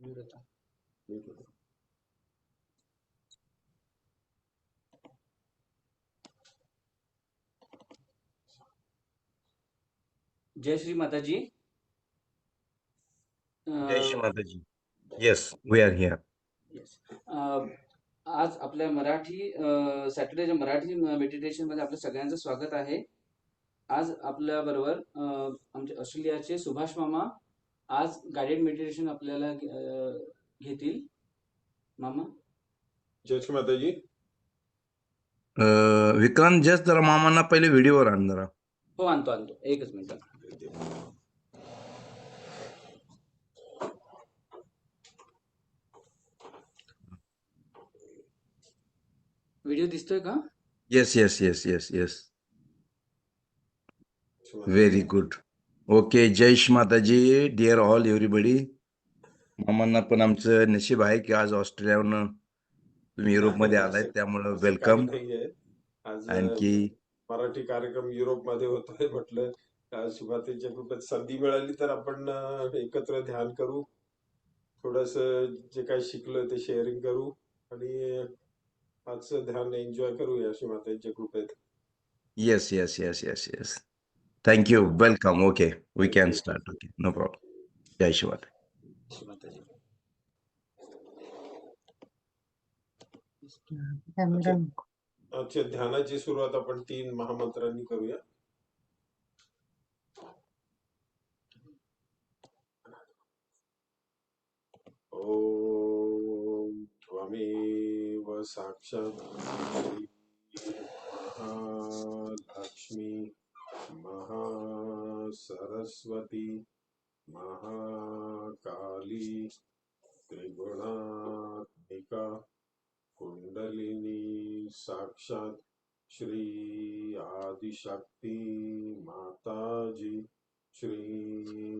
जय श्री माताजी. जय Shri Mataji. Yes, we are here. Yes. आज आपल्या मराठी सॅटर्डेच्या मराठी मेडिटेशन मध्ये आपल्या सगळ्यांचं स्वागत आहे. आज आपल्या बरोबर आमचे ऑस्ट्रेलियाचे सुभाष मामा आज गाइडेड मेडिटेशन आपल्याला घेतील. मामा. जय श्री माताजी. विक्रांत, जस्ट जरा मामांना पहिले व्हिडिओवर आण जरा. हो, आणतो एकच मिनिट. व्हिडिओ दिसतोय का? Yes yes yes yes yes. Very good. Okay. जय Shri Mataji dear all everybody. मामांना पण आमचं नशीब आहे की आज ऑस्ट्रेलियावरून तुम्ही युरोपमध्ये आलाय, त्यामुळं वेलकम. आज आणखी मराठी कार्यक्रम युरोपमध्ये होतोय, म्हटलं सुभाताईच्या कृपेत संधी मिळाली तर आपण एकत्र ध्यान करू, थोडस जे काही शिकलं ते शेअरिंग करू आणि आजचं ध्यान एन्जॉय करूया सुभाताईच्या कृपेत. Yes yes yes yes yes. Thank you. Welcome. Okay, we can start. Okay, no problem. जय श्री माता. आजच्या ध्यानाची सुरुवात आपण 3 महामंत्रांनी करूया. ओम त्वमेव साक्षात् महालक्ष्मी महासरस्वती महाकाली त्रिगुणात्मिका कुंडलिनी साक्षात् श्री आदिशक्ति माताजी श्री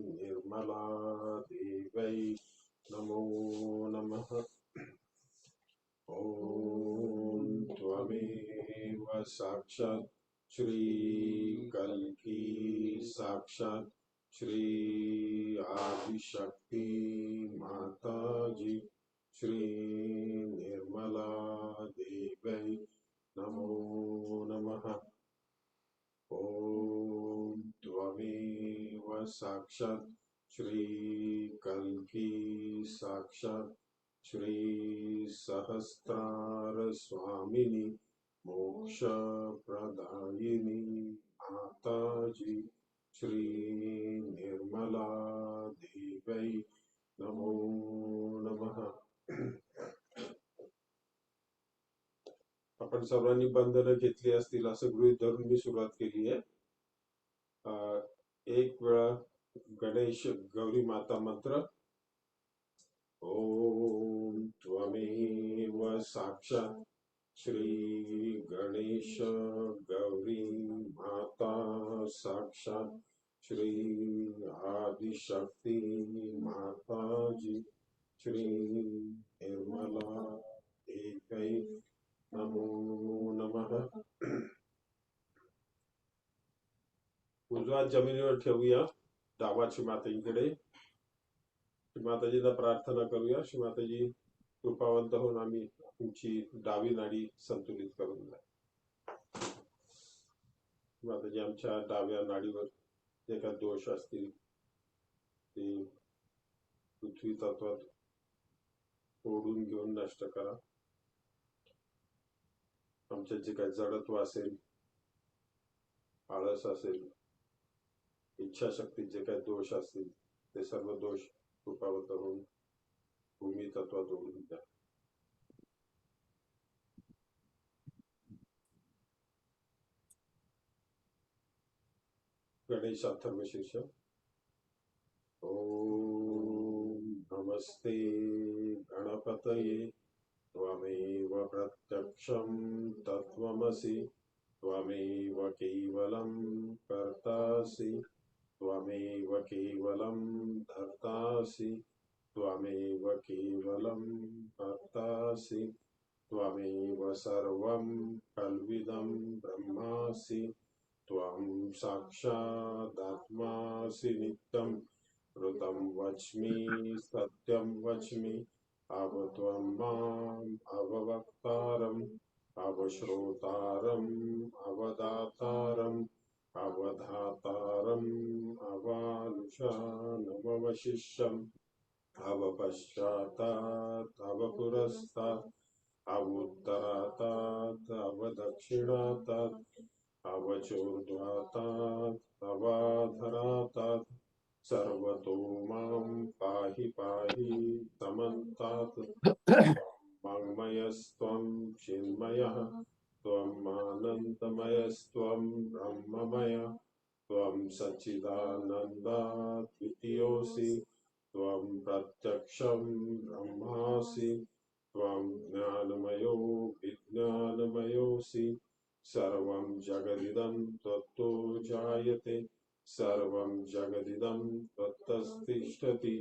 निर्मला देवै नमो नमः. ओम त्वमेव साक्षात् श्री कल्की साक्षात् श्री आदिशक्ति माताजी श्री निर्मला देवै नमो नमः. ओम त्वमेव साक्षात् श्री कल्की साक्षात् श्री सहस्रार स्वामिनी मोक्ष प्रदायिनी माताजी श्री निर्मला देवै नमो नमः. आपण सर्वांनी बंधनं घेतली असतील असं गृहीत धरून मी सुरुवात केली आहे. एक वेळा गणेश गौरी माता मंत्र. ओम त्वमेव साक्षात् श्री गणेश गौरी माता साक्षात् श्री आदिशक्ति माताजी श्री निर्मला देवै नमो नमः. उजवा जमिनीवर ठेवूया, डावा श्रीमाताजीकडे. श्रीमाताजींना प्रार्थना करूया. श्रीमाताजी कृपावंत होऊन आम्ही तुमची डावी नाडी संतुलित करून द्या. श्रीमाताजी आमच्या डाव्या नाडीवर जे काही दोष असतील ते पृथ्वी तत्वात ओढून घेऊन नष्ट करा. आमच्यात जे काही जडत्व असेल, आळस असेल, इच्छाशक्तीत जे काही दोष असतील ते सर्व दोष कृपावंत होऊन भूमी तत्वात ओढून द्या. गणेश अथर्व शीर्ष. ओम नमस्ते गणपतये त्वमेव प्रत्यक्षं तत्त्वमसि त्वमेव केवलं कर्तासि त्वमेव केवलं धर्तासि त्वमेव केवलं कर्तासि त्वमेव सर्वं कल्विदं ब्रह्मासि त्वं साक्षादात्मासि नित्यं ऋतं वच्मि सत्यं वच्मि अवत्वं माम् अववक्तारम् अवश्रोतारम् अवदातारम् अवधातारम् अवानुषानमवशिष्यम् अवपश्चातात् अवपुरस्तात् अवोत्तरातात् अवदक्षिणातात् अवचोर्ध्वातात् अवाधरातात् सर्वतो मां पाहि पाहि समन्तात् वाङ्मयस्त्वं चिन्मयः त्वम् आनन्दमयस्त्वं ब्रह्ममय त्वं सच्चिदानन्दा द्वितीयोऽसि त्वं प्रत्यक्षं ब्रह्मासि त्वं ज्ञानमयो विज्ञानमयोऽसि सर्वं जगदिदं त्वत्तो जायते सर्वं जगदिदं त्वत्तस्तिष्ठति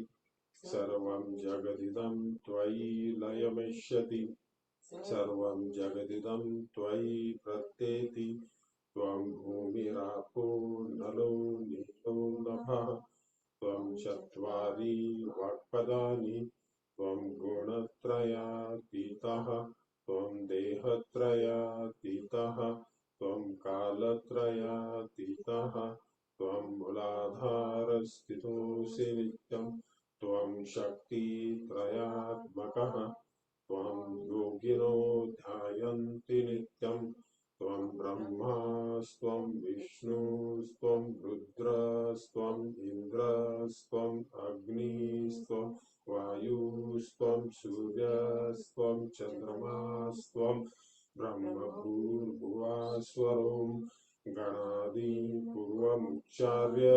सर्वं जगदिदं त्वयि लयमिष्यति सर्वं जगदिदं त्वयि प्रत्येति त्वं भूमिरापो नलो नीलो नभः त्वं चत्वारि वाक्पदानि त्वं गुणत्रयातीतः त्वं देहत्रयातीतः त्वं कालत्रयातीतः त्वं मूलाधारस्थितोऽसि नित्यं त्वं शक्तित्रयात्मकः त्वं योगिनो ध्यायन्ति नित्यं त्वं ब्रह्मास्त्वं विष्णुस्त्वं रुद्रस्त्वम् इन्द्रस्त्वम् अग्निस्त्वं वायुस्त्वं सूर्यस्त्वं चन्द्रमास्त्वं ब्रह्मभूर्भुवस्वरं गणादीन् पूर्वमुच्चार्य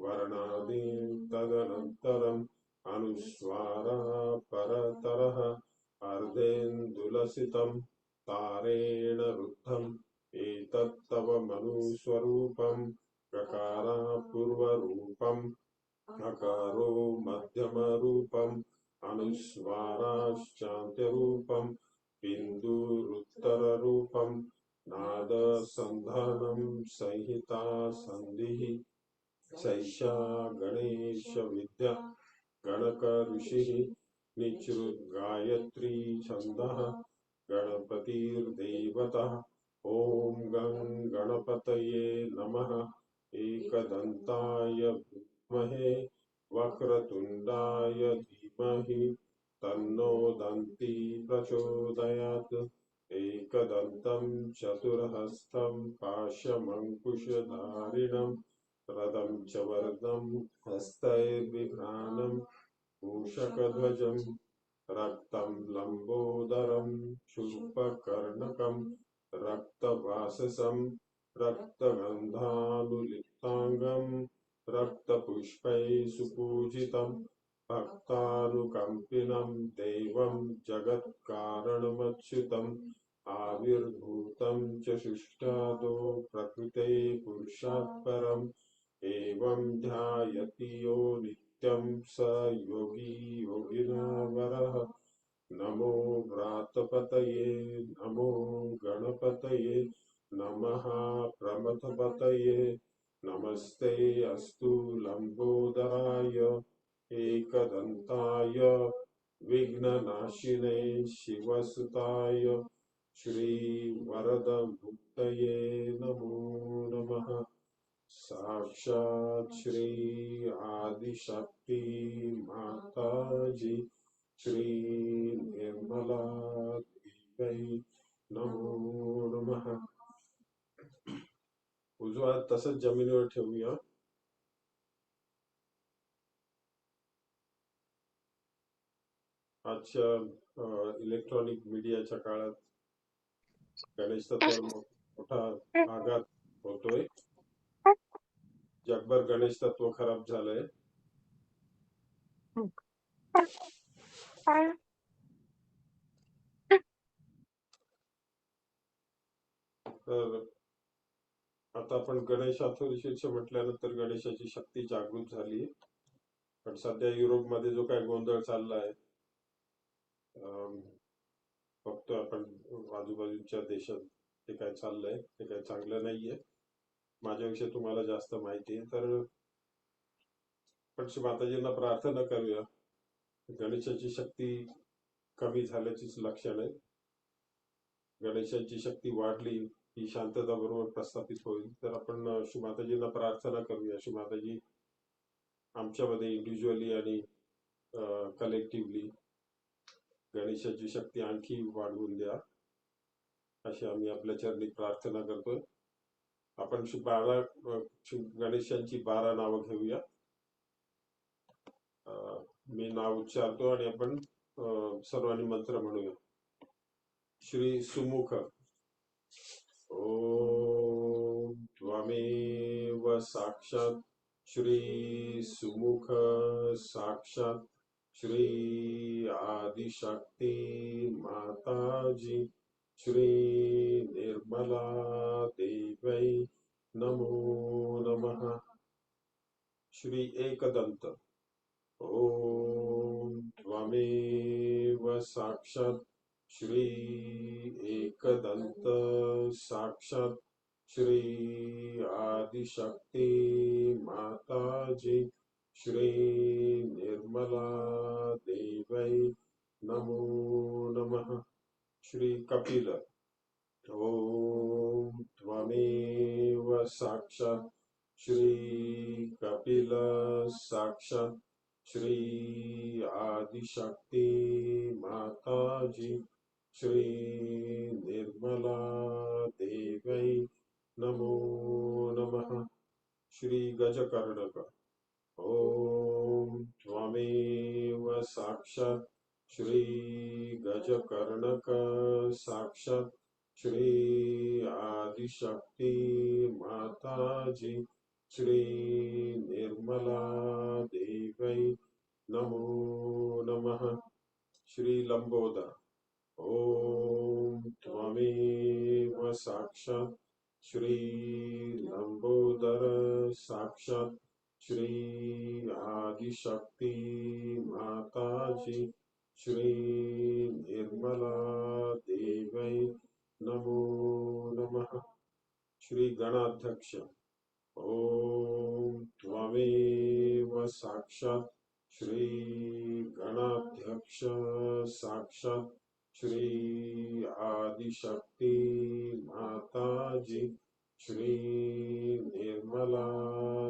वर्णादीन् तदनन्तरम् अनुस्वारः परतरः अर्धेन्दुलसितं तारेण रुद्धम् एतत्तव मनुस्वरूपं गकारः पूर्वरूपम् अकारो मध्यमरूपम् अनुस्वाराश्चान्त्यरूपं बिन्दुरुत्तररूपं नादसन्धानं संहिता सन्धिः सैषा गणेशविद्या गणक ऋषिः निःसृद्गायत्री छन्दः गणपतिर्देवतः ॐ गं गणपतये नमः एकदन्ताय विद्महे वक्रतुण्डाय धीमहि तन्नो दन्ती प्रचोदयात् एकदन्तं चतुर्हस्तं पाशमङ्कुशधारिणं रदं च वरदं हस्तैर्बिभ्राणं मूषकध्वजं रक्तं लम्बोदरं शूर्पकर्णकं रक्तवाससं रक्तगन्धानुलिप्ताङ्गं रक्तपुष्पैः सुपूजितं भक्तानुकम्पिनं देवं जगत्कारणमच्युतम् आविर्भूतं च सुष्ठुतो प्रकृते पुरुषात् परम् एवं ध्यायति यो नित्यं स योगी योगिनावरः नमो व्रातपतये नमो गणपतये नमः प्रमथपतये नमस्ते अस्तु लम्बोदराय एकदन्ताय विघ्ननाशिने शिवसुताय श्रीवरदमूर्तये नमो नमः साक्षात् श्री आदिशक्ति माताजी श्री निर्मला देवी नमो नमः. उजवा हात तसंच जमिनीवर ठेवूया. आजच्या इलेक्ट्रॉनिक मीडियाच्या काळात गणेश तत्वावर मोठा आघात होतोय. जगभर गणेश तत्व खराब झालंय. तर आता आपण गणेशाचं शीर्ष म्हटल्यानंतर गणेशाची शक्ती जागृत झाली. पण सध्या युरोपमध्ये जो काय गोंधळ चाललाय बघतोय आपण आजूबाजूच्या देशात ते काय चाललंय ते काय चांगलं नाहीये. माझ्याविषयी तुम्हाला जास्त माहिती आहे. तर आपण श्री माताजींना प्रार्थना करूया. गणेशाची शक्ती कमी झाल्याचीच लक्षण आहे. गणेशाची शक्ती वाढली ही शांतता बरोबर प्रस्थापित होईल. तर आपण श्री माताजींना प्रार्थना करूया. श्री माताजी आमच्यामध्ये इंडिव्हिज्युअली आणि कलेक्टिव्हली गणेशाची शक्ती आणखी वाढवून द्या, अशी आम्ही आपल्या चरणी प्रार्थना करतोय. आपण गणेशांची 12 नावं घेऊया. मी नाव उच्चारतो आणि आपण सर्वांनी मंत्र म्हणूया. श्री सुमुख. ओम त्वमेव साक्षात श्री सुमुख साक्षात श्री आदिशक्ती माताजी श्री निर्मला देवै नमो नमः. श्री एकदंत. ओम त्वमेव साक्षात श्री एकदंत साक्षात श्री आदिशक्ती माताजी श्री निर्मला देवै नमो नमः. श्री कपिल. ओम त्वमेव साक्षात श्री कपिल साक्षात श्री आदिशक्ती माताजी श्री निर्मला देवै नमो नमः. श्री गजकर्णक. ओम त्वमेव साक्षात श्री गजकर्णक साक्षात श्री आदिशक्ती माताजी श्री निर्मला देवै नमो नमः. श्री लंबोदर. ओम त्वमेव साक्षात श्री लंबोदर साक्षात श्री आदिशक्ती माताजी श्री निर्मला देवै नमो नमः. श्री गणाध्यक्ष. ओम त्वमेव साक्षात श्री गणाध्यक्ष साक्षात श्री आदिशक्ती माताजी श्री निर्मला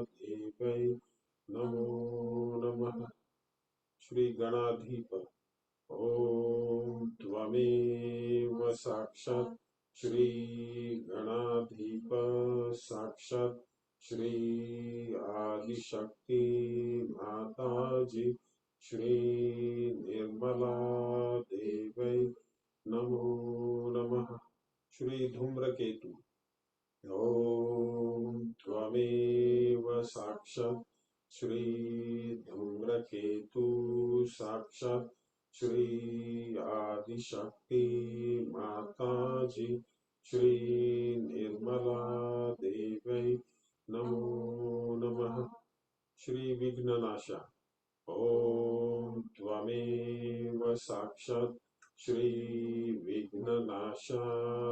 देवै नमो नमः. श्री गणाधीप. ओम त्वमेव साक्षात श्री गणाधीप साक्षात श्री आदिशक्ती माताजी श्री निर्मला देवै नमो नमः. श्री धूम्रकेतु. ओम त्वमेव साक्षात श्री धूम्रकेतु साक्षात श्री आदिशक्ती माताजी श्री निर्मला देवै नमो नमः. श्री विघ्ननाशा. ओम त्वमेव साक्षात श्री विघ्ननाशा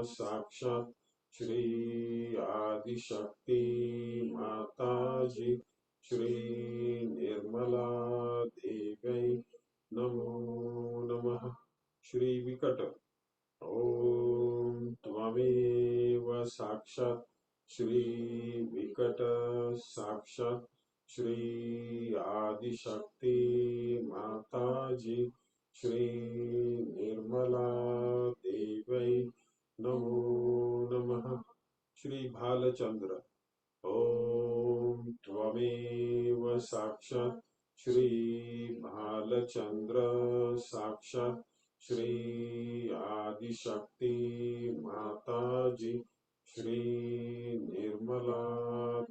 साक्षात श्री आदिशक्ती माताजी श्री निर्मला देवै नमो नमः. श्री विकट. ओम त्वमेव साक्षात श्री विकट साक्षात श्री आदिशक्ती माताजी श्री निर्मला देवै नमो नमः. श्री भालचंद्र. ओम त्वमेव साक्षात श्री भालचंद्र साक्षात श्री आदिशक्ती माताजी श्री निर्मला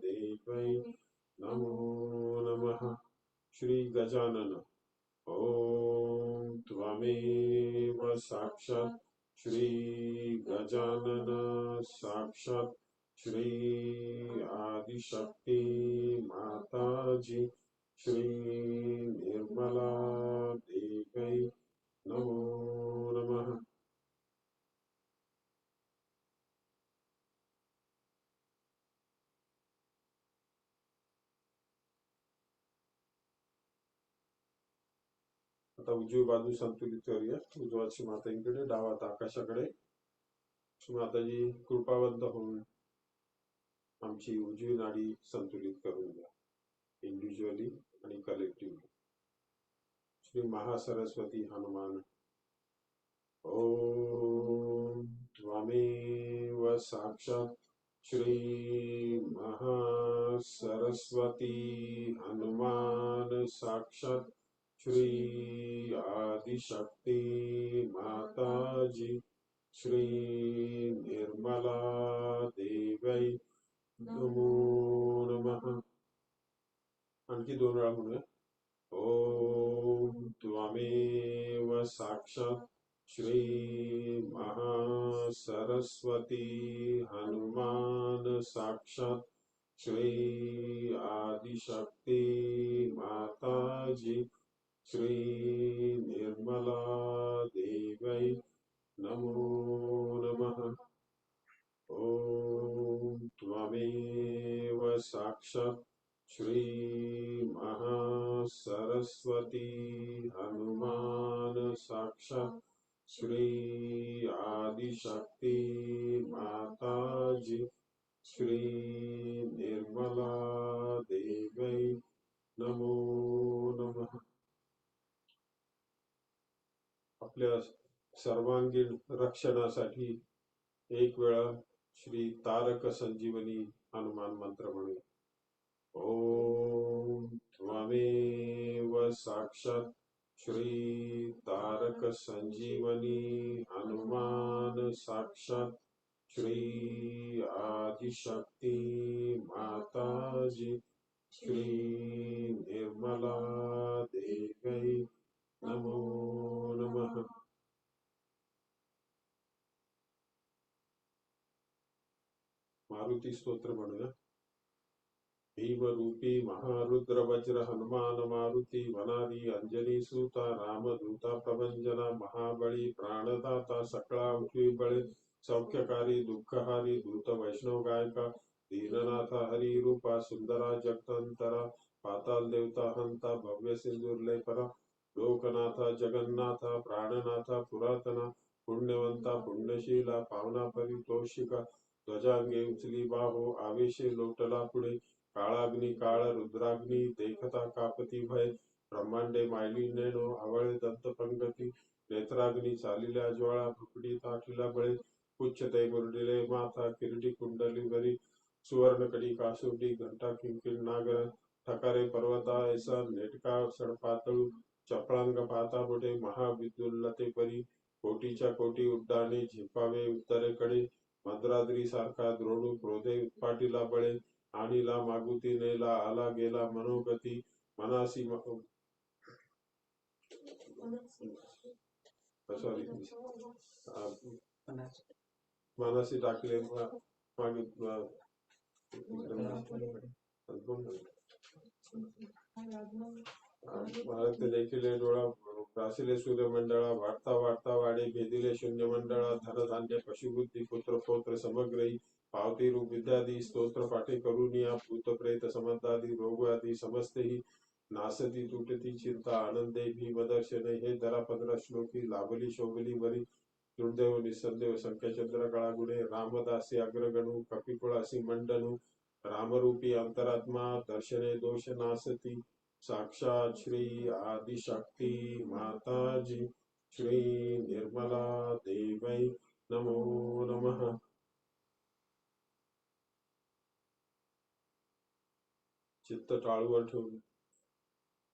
देवै नमो नमः. श्री गजानन. ओम त्वमेव साक्षात श्री गजानन साक्षात श्री आदिशक्ती माताजी श्री निर्मला देवै नमो नमः. आता उजवी बाजू संतुलित करूया. उजवा श्रीमाताजींकडे, डावा हात आकाशाकडे. श्रीमाताजी कृपावंत होऊन आमची उजवी नाडी संतुलित करून द्या, इंडिव्हिज्युअली आणि कलेक्टिव्हली. श्री महासरस्वती हनुमान. ओम त्वमेव साक्षात श्री महासरस्वती हनुमान साक्षात श्री आदिशक्ती माताजी श्री निर्मला देवै नमो नमः. आणखी 2 वेळा म्हणूया. ओम त्वमेव साक्षात श्री महासरस्वती हनुमान साक्षात श्री आदिशक्ती माताजी श्री निर्मला देवै नमो नमः. ओम त्वमेव साक्षात श्री महासरस्वती हनुमान साक्षात श्री आदिशक्ती माताजी श्री निर्मला देवै नमो नमः. आपल्या सर्वांगीण रक्षणासाठी 1 वेळा श्री तारक संजीवनी हनुमान मंत्र म्हणूया. ओम त्वमेव साक्षात श्री तारक संजीवनी हनुमान साक्षात श्री आदिशक्ती माताजी श्री निर्मला देवै नमो नमः. मारुती स्तोत्र म्हणूया. भीमरूपी महारुद्र वज्र हनुमान मारुती वनादी अंजनी सूता रामदूता प्रभंजना महाबळी प्राणदाता सकळा उठवी बळे सौख्यकारी दुःखहारी दूत वैष्णव गायका दीननाथा हरी रूपा सुंदरा जगदंतरा पाताल देवता हंता भव्य सिंदूरले परा लोकनाथा जगन्नाथा प्राणनाथा पुरातना पुण्यवंता पुण्यशीला पावना परितोषिका ध्वजांगे उचली बाहो आवेशे लोटला पुढे काळाग्नी काळ रुद्राग्नी देखता कापती भय ब्रह्मांडे मायली नेणो आवळे दत्त पंगती नेत्राग्नी चालिल्या ज्वाळा भुकडी ताठिला बळे उच्चते मुरडिले माथा किरडी कुंडली वरी सुवर्णकडी कासुंडी घंटा किंकिण नागर ठकारे पर्वता ऐसा नेटका सडपातळू चपळांग पाता मोठे महाविद्युल्लते परी कोटीच्या कोटी उड्डाणे झिपावे उत्तरेकडे मद्राद्री सारखा द्रोणू क्रोधे उत्पाटीला बळे आणीला मागुती नेला आला गेला मनोगती मनासी मनासी टाकले देखील डोळा प्रासिले सूर्यमंडळा वाढता वाढता वाडे भेदिले शून्य मंडळा धनधान्य पशुबुद्धी पुत्र पौत्र समग्रही पावती रूप विद्यादी स्तोत्र पाठे करुनिया भूत प्रेत समंतादी रोग आदी समस्तेही नासती तुटती चिंता आनंदे भीमदर्शने हे धरा 15 श्लोकी लाभली शोभली वरी दुर्दैव निसंदेव संख्याचंद्र काळा गुणे रामदासी अग्रगणू कपिकुळासी मंडनू रामरूपी अंतरात्मा दर्शने दोष नासती साक्षात श्री आदिशक्ती माताजी श्री निर्मला देवै नमो नमः. चित्त टाळूवर ठेवून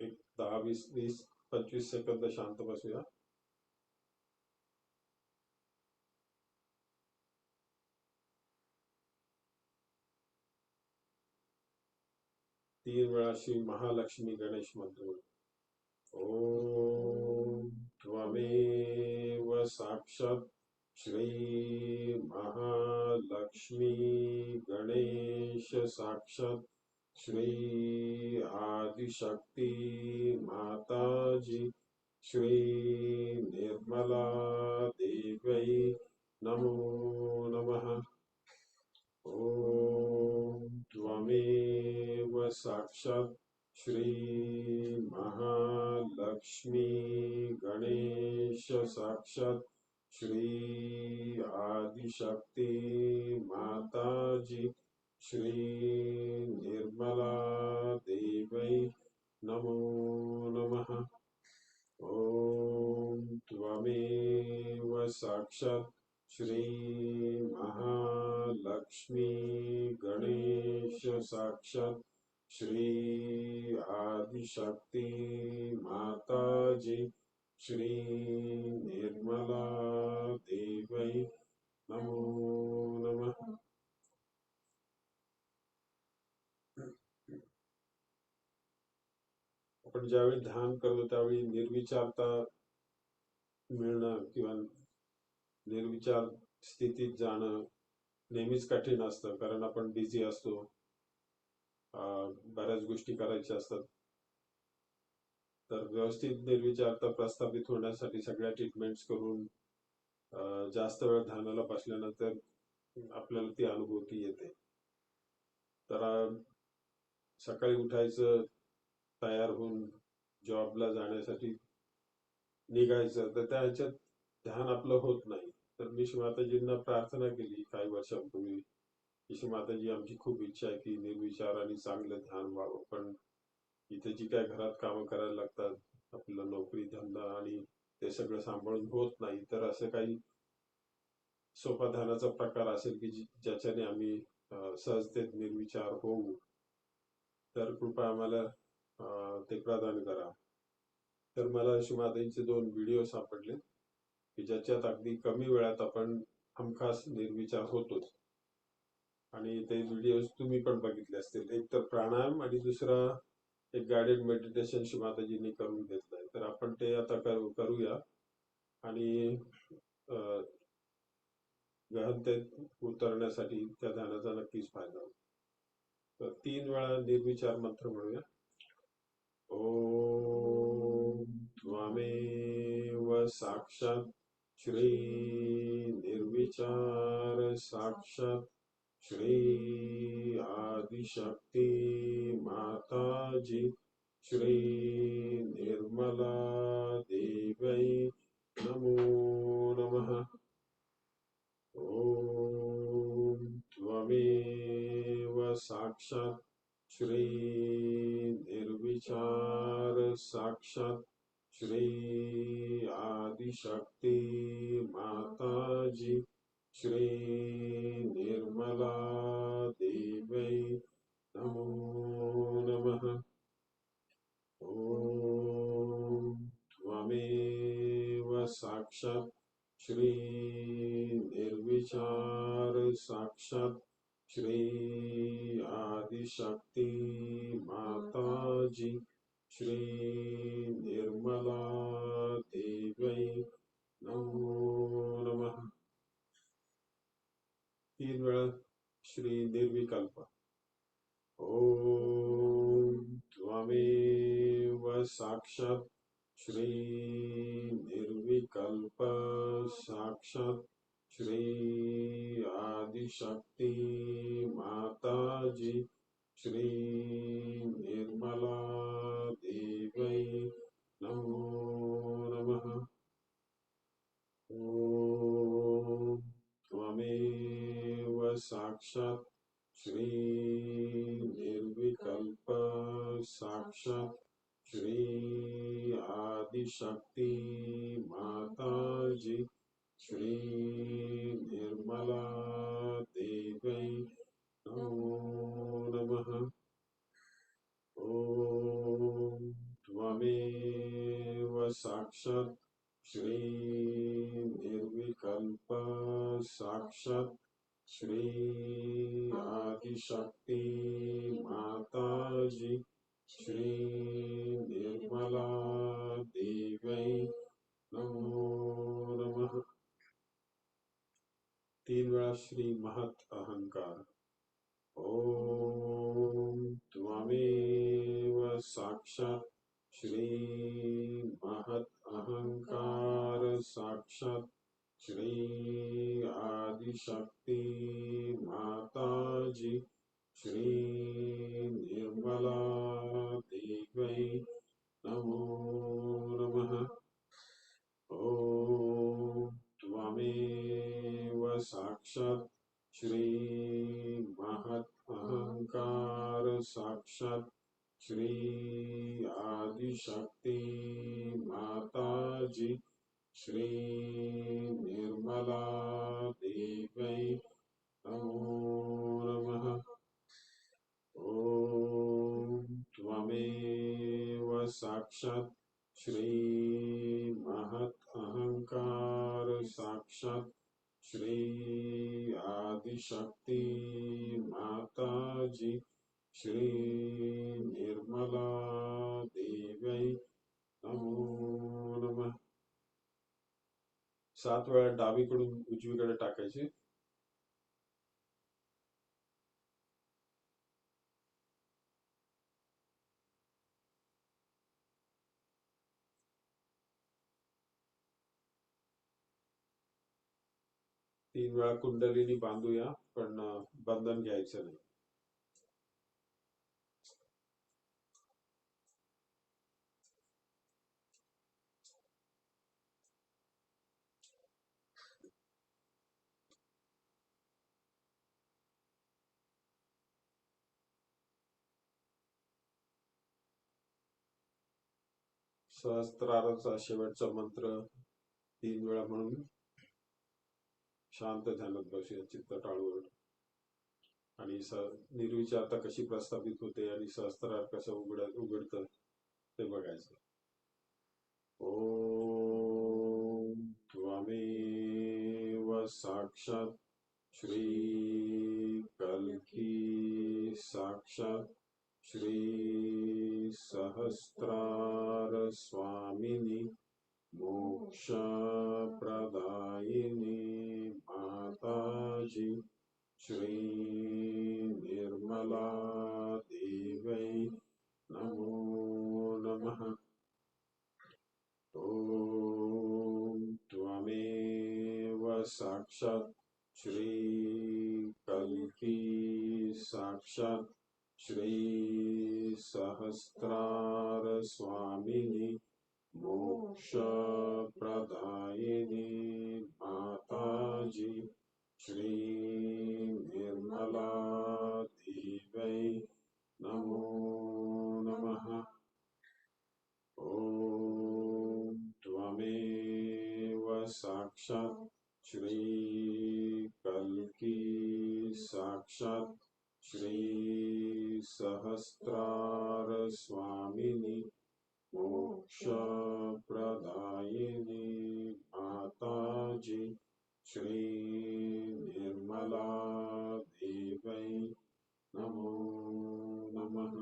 एक 10-20-25 सेकंद शांत बसूया. तीन वेळा श्री महालक्ष्मी गणेश मंत्र. ओम त्वमेव साक्षात श्री महालक्ष्मी गणेश साक्षात श्री आदिशक्ती माताजी श्री निर्मला देवै नमो नमः. ओम त्वमेव साक्षात श्री महालक्ष्मी गणेश साक्षात श्री आदिशक्ती माताजी श्री निर्मला देवै नमो नमः। ओम त्वमेव साक्षात् श्री महालक्ष्मी गणेश साक्षात् श्री आदिशक्ती माताजी श्री निर्मला देवै नमो नमः। आपण ज्यावेळी ध्यान करतो त्यावेळी निर्विचारता मिळणं किंवा निर्विचार स्थितीत जाणं नेहमीच कठीण असतं, कारण आपण बिझी असतो, बऱ्याच गोष्टी करायच्या असतात. तर व्यवस्थित निर्विचारता प्रस्थापित होण्यासाठी सगळ्या ट्रीटमेंट्स करून जास्त वेळ ध्यानाला बसल्यानंतर आपल्याला ती अनुभूती येते. तर सकाळी उठायचं, तयार होऊन जॉबला जाण्यासाठी निघायचं, तर त्या ह्याच्यात ध्यान आपलं होत नाही. तर मी श्री माताजींना प्रार्थना केली काही वर्षांपूर्वी की श्री माताजी, आमची खूप इच्छा आहे की निर्विचार आणि चांगलं ध्यान व्हावं, पण इथे जी काय घरात कामं करायला लागतात, आपलं नोकरी धंदा आणि ते सगळं सांभाळून होत नाही. तर असं काही सोपा ध्यानाचा प्रकार असेल की ज्याच्याने आम्ही सहजतेत निर्विचार होऊ, तर कृपया आम्हाला ते प्रदान करा. तर मला श्री माताजींचे 2 व्हिडिओ सापडले की ज्याच्यात अगदी कमी वेळात आपण हमखास निर्विचार होतोच. आणि ते व्हिडिओज तुम्ही पण बघितले असतील. एक तर प्राणायाम आणि दुसरा एक गाइडेड मेडिटेशन श्री माताजींनी करून घेतलंय. तर आपण ते आता करूया आणि गहनतेत उतरण्यासाठी त्या ध्यानाचा नक्कीच फायदा होईल. तर 3 वेळा निर्विचार मंत्र म्हणूया. ओम त्वमेव साक्षात् श्री निर्विचार साक्षात् श्री आदिशक्ती माताजी श्री निर्मला देवै नमो नमः। ओम त्वमेव साक्षात् श्री निर्विचार साक्षात् श्री आदिशक्ती माताजी श्री निर्मला देवै नमो नमः। ओम त्वमेव साक्षात् श्री निर्विचार साक्षात् श्री आदिशक्ती माताजी श्री निर्मला देवै नमो नमः। 3 वेळा श्री निर्विकल्प. ओम त्वमेव साक्षात् श्री निर्विकल्प साक्षात् श्री आदिशक्ती माताजी श्री निर्मला देवै नमो नमः। ओम त्वमेव साक्षात् श्री निर्विकल्प साक्षात् श्री आदिशक्ती माताजी श्री निर्मला देवै नमो नमः। ओम त्वमेव साक्षात् श्री निर्विकल्प साक्षात् श्री आदिशक्ती माताजी श्री निर्मला देवै नमो नमः। 3 वेळा श्री महत् अहंकार. ओम त्वमेव साक्षात् श्री महत् अहंकार साक्षात् श्री आदिशक्ती माताजी श्री निर्मला श्री आदिशक्ती माताजी श्री निर्मला देवै नमो नमः। ॐ त्वमेव साक्षात् श्री महत् अहंकार साक्षात् श्री आदिशक्ती माताजी श्री निर्मला देवै नमो नमः। 7 वेळा डावीकडून उजवीकडे टाकायचे. तीन वेळा कुंडलिनी बांधूया, पण बंधन घ्यायचं नाही. सहस्त्राराचा शेवटचा मंत्र 3 वेळा म्हणून शांत ध्यानात बसूया, चित्त टाळून. आणि निर्विचारता कशी प्रस्थापित होते आणि सहस्त्रार कसं उघडतं ते बघायचं. ओम त्वमेव साक्षात् श्री कल्की साक्षात् श्री सहस्त्रार स्वामिनी मोक्ष प्रदायिनी माताजी श्री निर्मला देवै नमो नमः। ॐ त्वमेव साक्षात् श्री कल्की साक्षात् श्री सहस्त्रार स्वामिनी मोक्ष प्रदायिनी माताजी श्री निर्मला देवै नमो नमः। ॐ त्वमेव साक्षात् श्री कल्की साक्षात् श्री सहस्त्रार स्वामिनी मोक्ष प्रदायिनी माताजी श्री निर्मला देवै नमो नमः।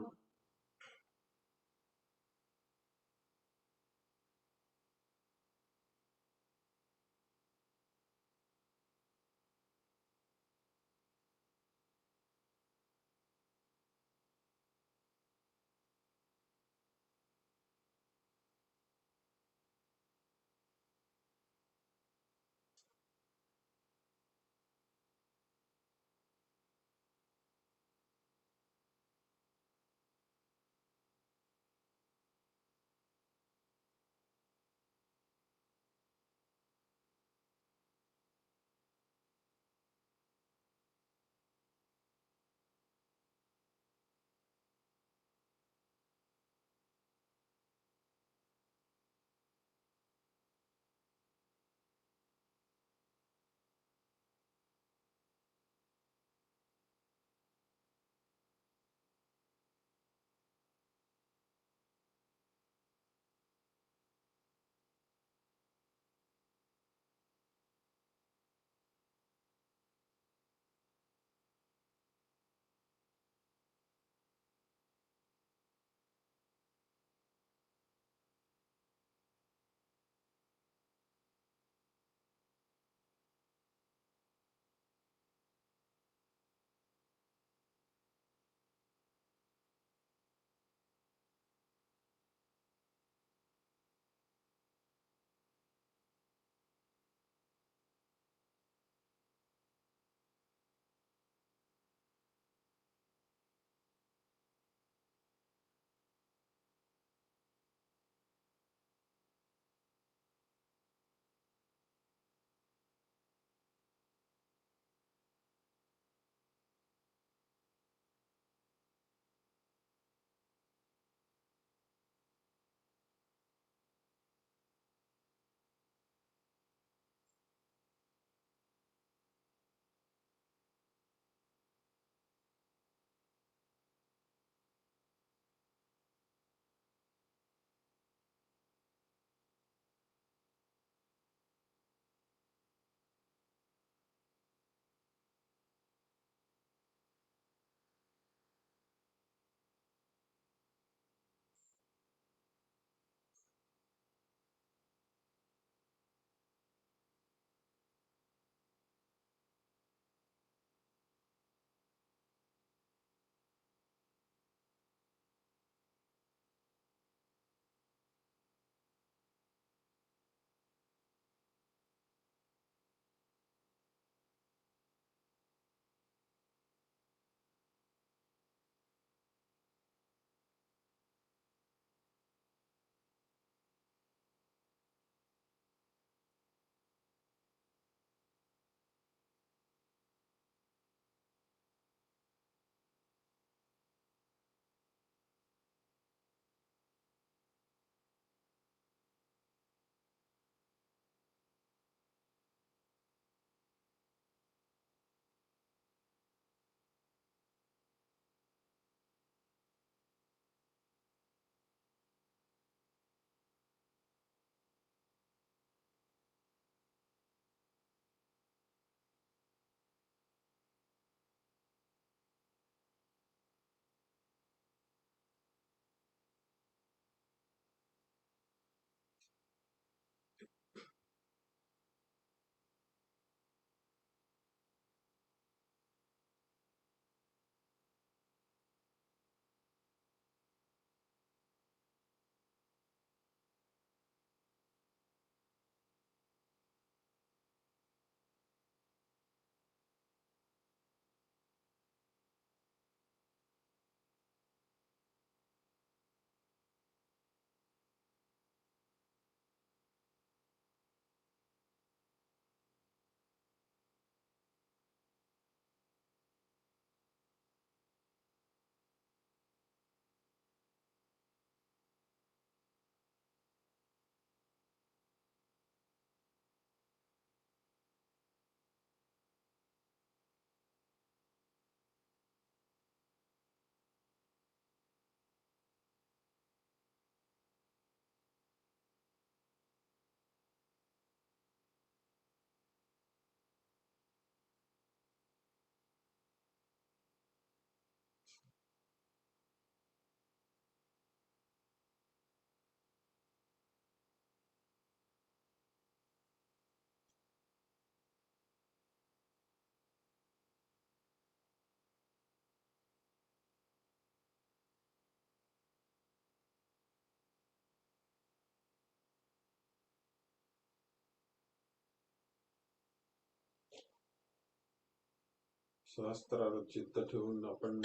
सहस्त्रावर चित्त ठेवून आपण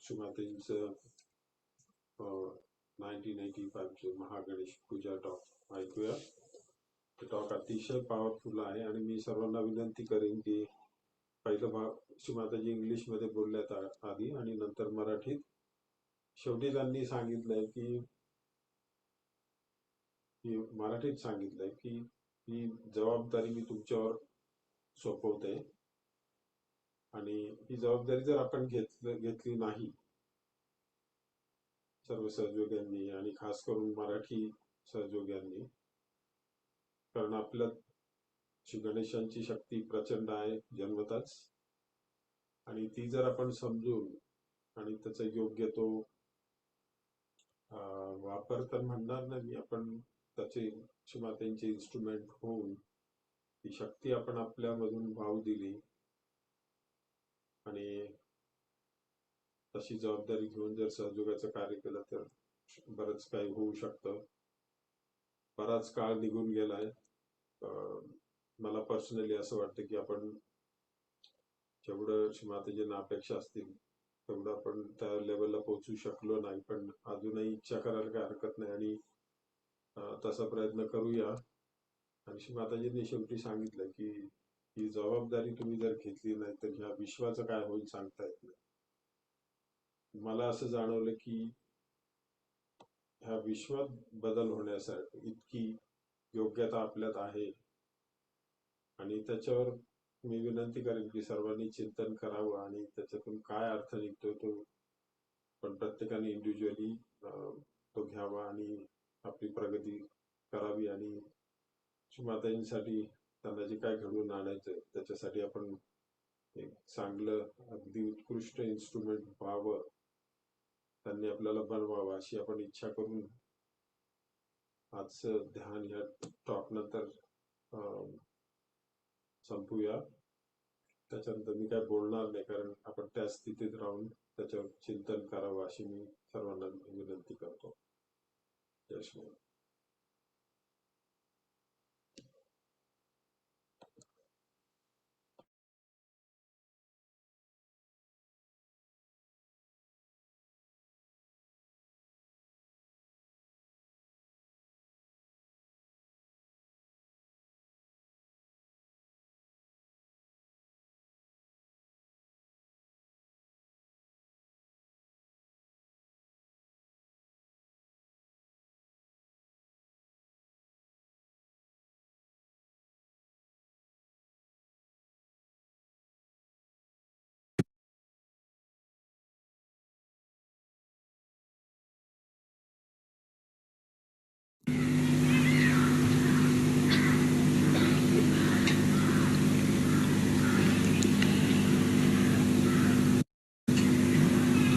सुमातेंचं 1985चे महागणेश पूजा टॉक ऐकूया. ते टॉक अतिशय पॉवरफुल आहे आणि मी सर्वांना विनंती करेन की पहिलं भाग सुमाताजी इंग्लिशमध्ये बोलल्यात आधी आणि नंतर मराठीत. शेवटी त्यांनी सांगितलंय की मराठीत सांगितलंय की ही जबाबदारी मी तुमच्यावर सोपवते आणि ही जबाबदारी जर आपण घेतली नाही सर्व सहयोग्यांनी आणि खास करून मराठी सहयोग्यांनी, कारण आपल्यात गणेशांची शक्ती प्रचंड आहे जन्मताच आणि ती जर आपण समजून आणि त्याचा योग्य तो वापर तर म्हणणार नाही, आपण त्याचे सुमातेंचे इन्स्ट्रुमेंट होऊन ती शक्ती आपण आपल्यामधून वाहू दिली आणि तशी जबाबदारी घेऊन जर सहयोगाचं कार्य केलं तर बरंच काही होऊ शकतं. बराच काळ निघून गेलाय. मला पर्सनली असं वाटतं की आपण जेवढं सुमातेजींना अपेक्षा असतील तेवढं आपण त्या लेवलला पोहोचू शकलो नाही, पण अजूनही इच्छा करायला काही हरकत नाही आणि तसा प्रयत्न करूया. आणि माताजींनी शेवटी सांगितलं की ही जबाबदारी तुम्ही जर घेतली नाही तर ह्या विश्वाचं काय होईल सांगता येत नाही. मला असं जाणवलं की ह्या विश्वात बदल होण्यासाठी इतकी योग्यता आपल्यात आहे आणि त्याच्यावर मी विनंती करेन की सर्वांनी चिंतन करावं आणि त्याच्यातून काय अर्थ निघतोय तो पण प्रत्येकाने इंडिव्हिज्युअली तो घ्यावा आणि आपली प्रगती करावी आणि माताजींसाठी त्यांना जे काय घडवून आणायचंय त्याच्यासाठी आपण एक चांगलं अगदी उत्कृष्ट इन्स्ट्रुमेंट व्हावं, त्यांनी आपल्याला बनवावं अशी आपण इच्छा करून आजचं ध्यान या टॉक नंतर संपूया. त्याच्यानंतर मी काय बोलणार नाही कारण आपण त्या स्थितीत राहून त्याच्यावर चिंतन करावं अशी मी सर्वांना विनंती करतो. जय Shri Ram.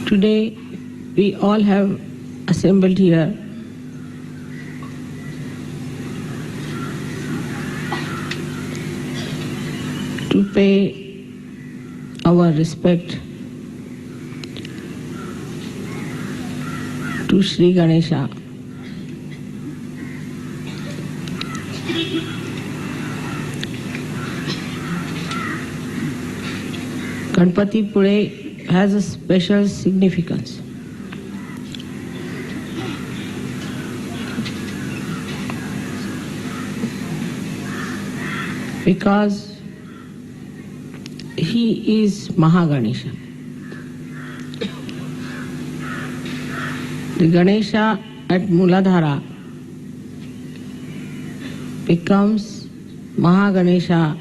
Today, we all have assembled here to pay our respect to Sri Ganesha. Ganpati Pule has a special significance. Because he is Mahaganesha. The Ganesha at Muladhara becomes Mahaganesha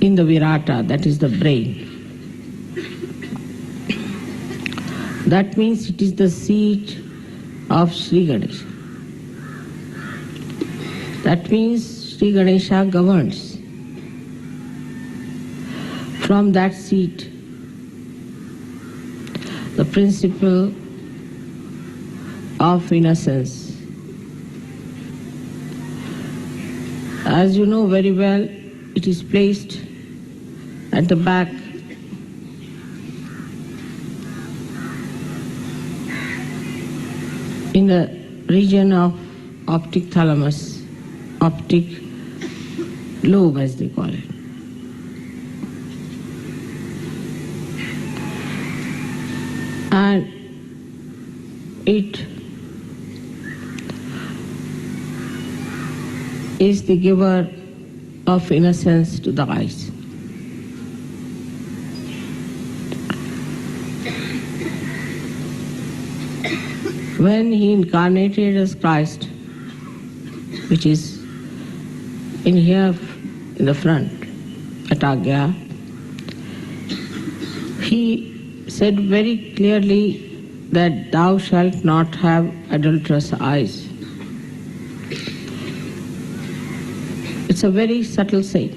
in the Virata, that is the brain. That means it is the seat of Sri Ganesha. That means Sri Ganesha governs. From that seat, the principle of innocence. As you know very well, it is placed at the back in the region of optic thalamus, optic lobe as they call it. and it is the giver of innocence to the eyes. When he incarnated as Christ, which is in here in the front, at Agya, he said very clearly that thou shalt not have adulterous eyes. It's a very subtle saying,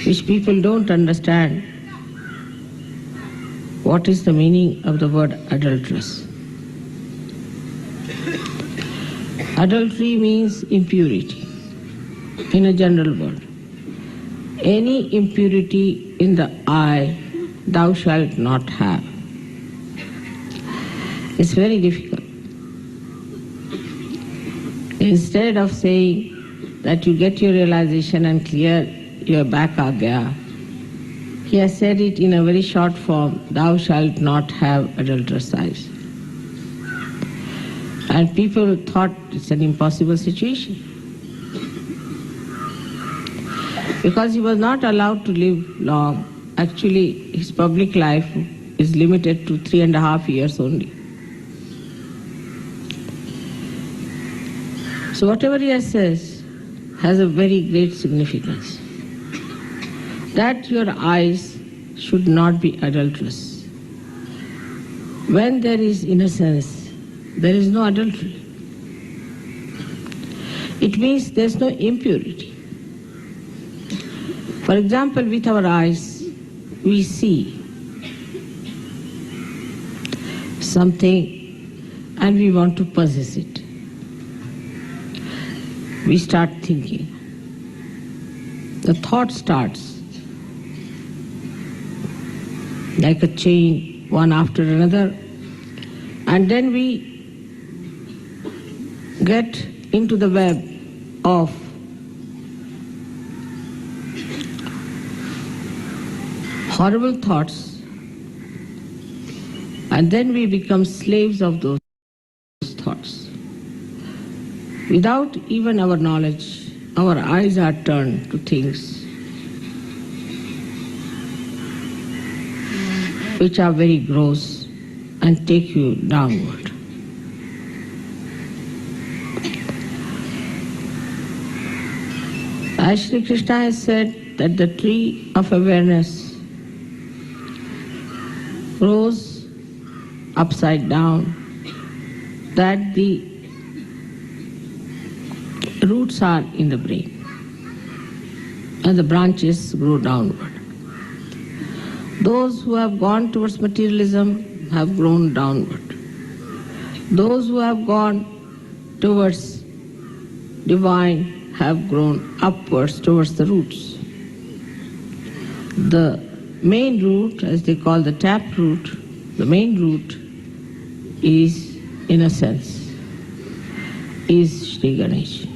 which people don't understand. What is the meaning of the word adulterous? Adultery means impurity in a general word. Any impurity in the eye thou shalt not have. It's very difficult. Instead of saying that you get your realization and clear your back agya, he has said it in a very short form, thou shalt not have adulterous eyes. And people thought it's an impossible situation, because he was not allowed to live long. Actually, his public life is limited to 3.5 years only. So whatever he says has a very great significance. That your eyes should not be adulterous. When there is innocence, there is no adultery. It means there is no impurity. For example, with our eyes, we see something and we want to possess it. We start thinking. The thought starts like a chain, one after another, and then we get into the web of horrible thoughts, and then we become slaves of those thoughts. Without even our knowledge, our eyes are turned to things which are very gross and take you downward. As Sri Krishna has said that the tree of awareness grows upside down, that the roots are in the brain and the branches grow downward. Those who have gone towards materialism have grown downward. Those who have gone towards divine have grown upwards towards the roots. The main root, as they call the tap root, the main root is, in a sense, is Sri Ganesha.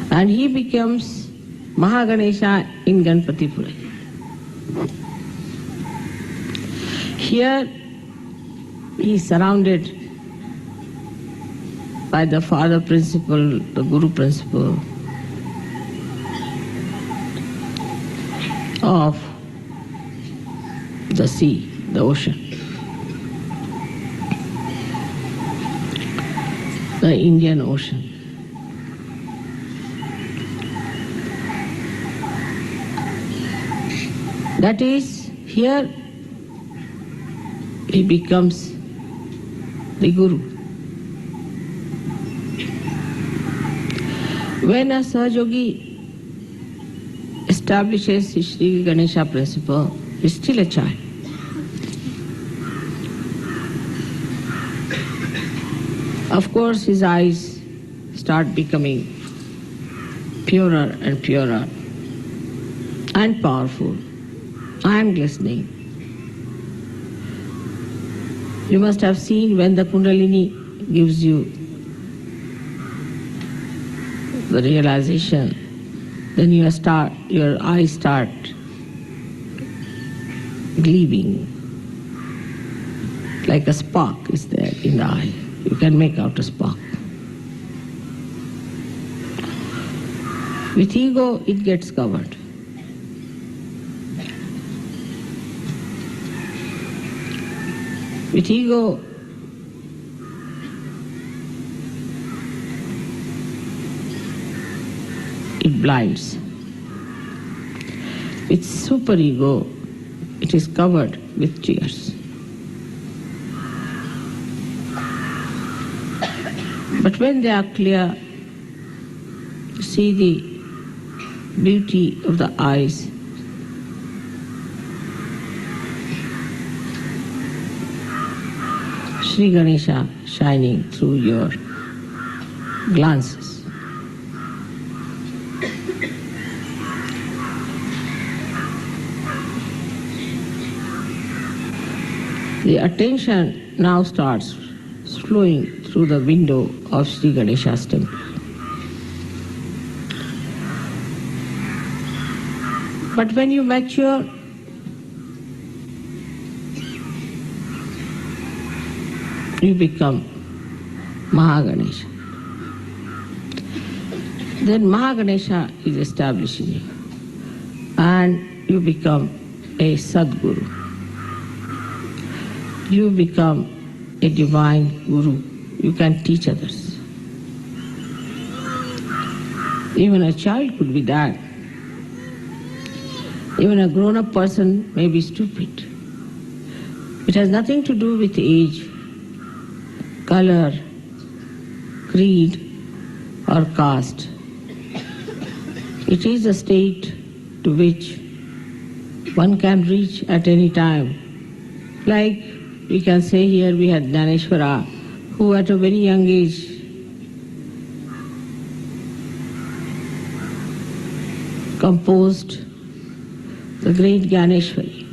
And he becomes Mahaganesha in Ganpatipura. Here he is surrounded by the father principle, the guru principle of the sea, the ocean, the Indian Ocean. That is, here he becomes the guru. When a Sahajogi establishes his Sri Ganesha principle, he is still a child. Of course, his eyes start becoming purer and purer and powerful and glistening. You must have seen when the Kundalini gives you the realization, then your eyes start gleaming, like a spark is there in the eye. You can make out a spark. With ego, it gets covered. With ego, it blinds. With superego, it is covered with tears. But when they are clear, you see the beauty of the eyes. Sri Ganesha shining through your glances. The attention now starts flowing through the window of Sri Ganesha's temple. But when you mature, you become Mahaganesha. Then Mahaganesha is established in you, and you become a Sadguru. You become a divine guru. You can teach others. Even a child could be that. Even a grown-up person may be stupid. It has nothing to do with age, color, creed, or caste. It is a state to which one can reach at any time. Like we can say here we had Jnaneshwara, who at a very young age composed the great Jnaneshwari.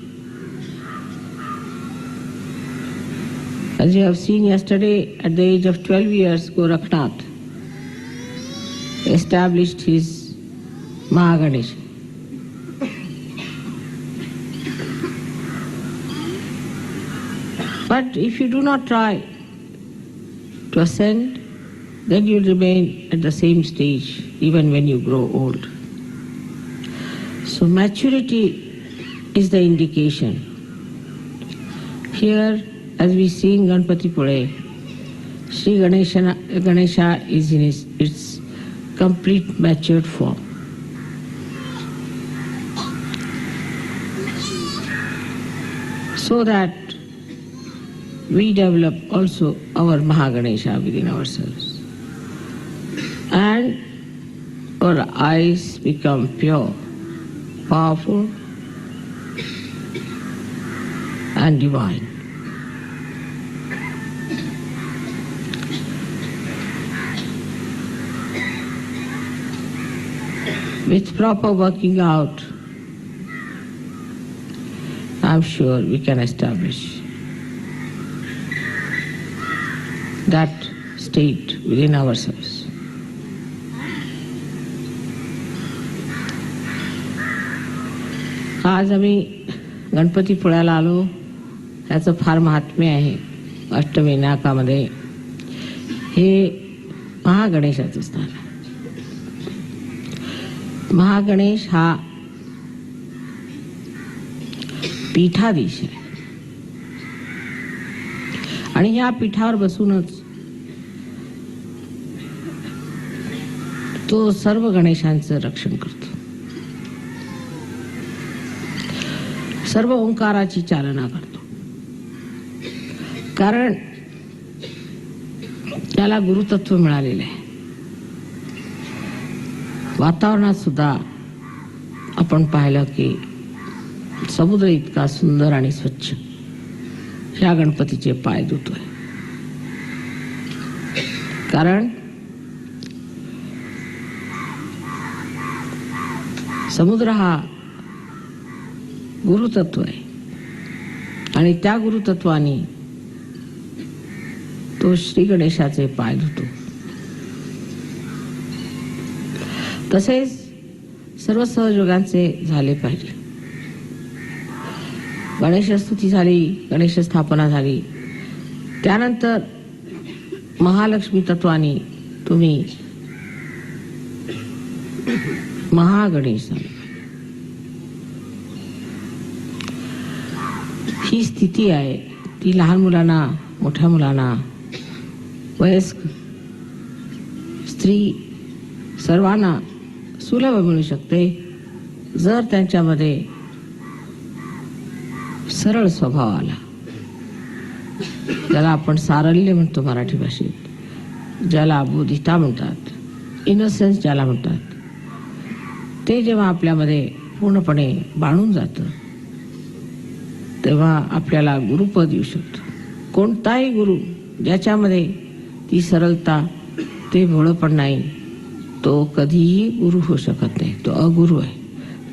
As you have seen yesterday, at the age of 12 years, Gorakhnath established his Mahaganesha. But if you do not try to ascend, then you remain at the same stage even when you grow old. So maturity is the indication. Here, as we see in Ganpati Pule, Sri Ganesha is in its complete matured form. So that we develop also our Mahaganesha within ourselves. And our eyes become pure, powerful, and divine. With proper working out, I'm sure we can establish that state within ourselves. आज आम्ही गणपती पुळ्याला आलो, त्याचं फार महात्म्य आहे. अष्टमी नाकामध्ये हे महागणेशाचं स्थान आहे. महागणेश हा पीठाधीश आहे आणि या पीठावर बसूनच तो सर्व गणेशांचं रक्षण करतो. सर्व ओंकाराची चालना करतो. कारण त्याला गुरुतत्व मिळालेलं आहे. वातावरणात सुद्धा आपण पाहिलं की समुद्र इतका सुंदर आणि स्वच्छ ह्या गणपतीचे पाय धुतोय. कारण समुद्र हा गुरुतत्व आहे आणि त्या गुरुतत्वाने तो श्री गणेशाचे पाय धुतो. तसेच सर्व सहयोगांचे झाले पाहिजे. गणेशस्तुती झाली, गणेश स्थापना झाली. त्यानंतर महालक्ष्मी तत्वाने तुम्ही महागणेश झाले. ही स्थिती आहे ती लहान मुलांना, मोठ्या मुलांना, वयस्क स्त्री सर्वांना सुलभ मिळू शकते जर त्यांच्यामध्ये सरळ स्वभाव आला, ज्याला आपण सारल्य म्हणतो मराठी भाषेत, ज्याला बोधिता म्हणतात, इनोसेन्स ज्याला म्हणतात, ते जेव्हा आपल्यामध्ये पूर्णपणे बाणून जातं तेव्हा आपल्याला गुरुपद येऊ शकतं. कोणताही गुरु ज्याच्यामध्ये ती सरलता, ते भोळेपण नाही, तो कधीही गुरु होऊ शकत नाही, तो अगुरु आहे.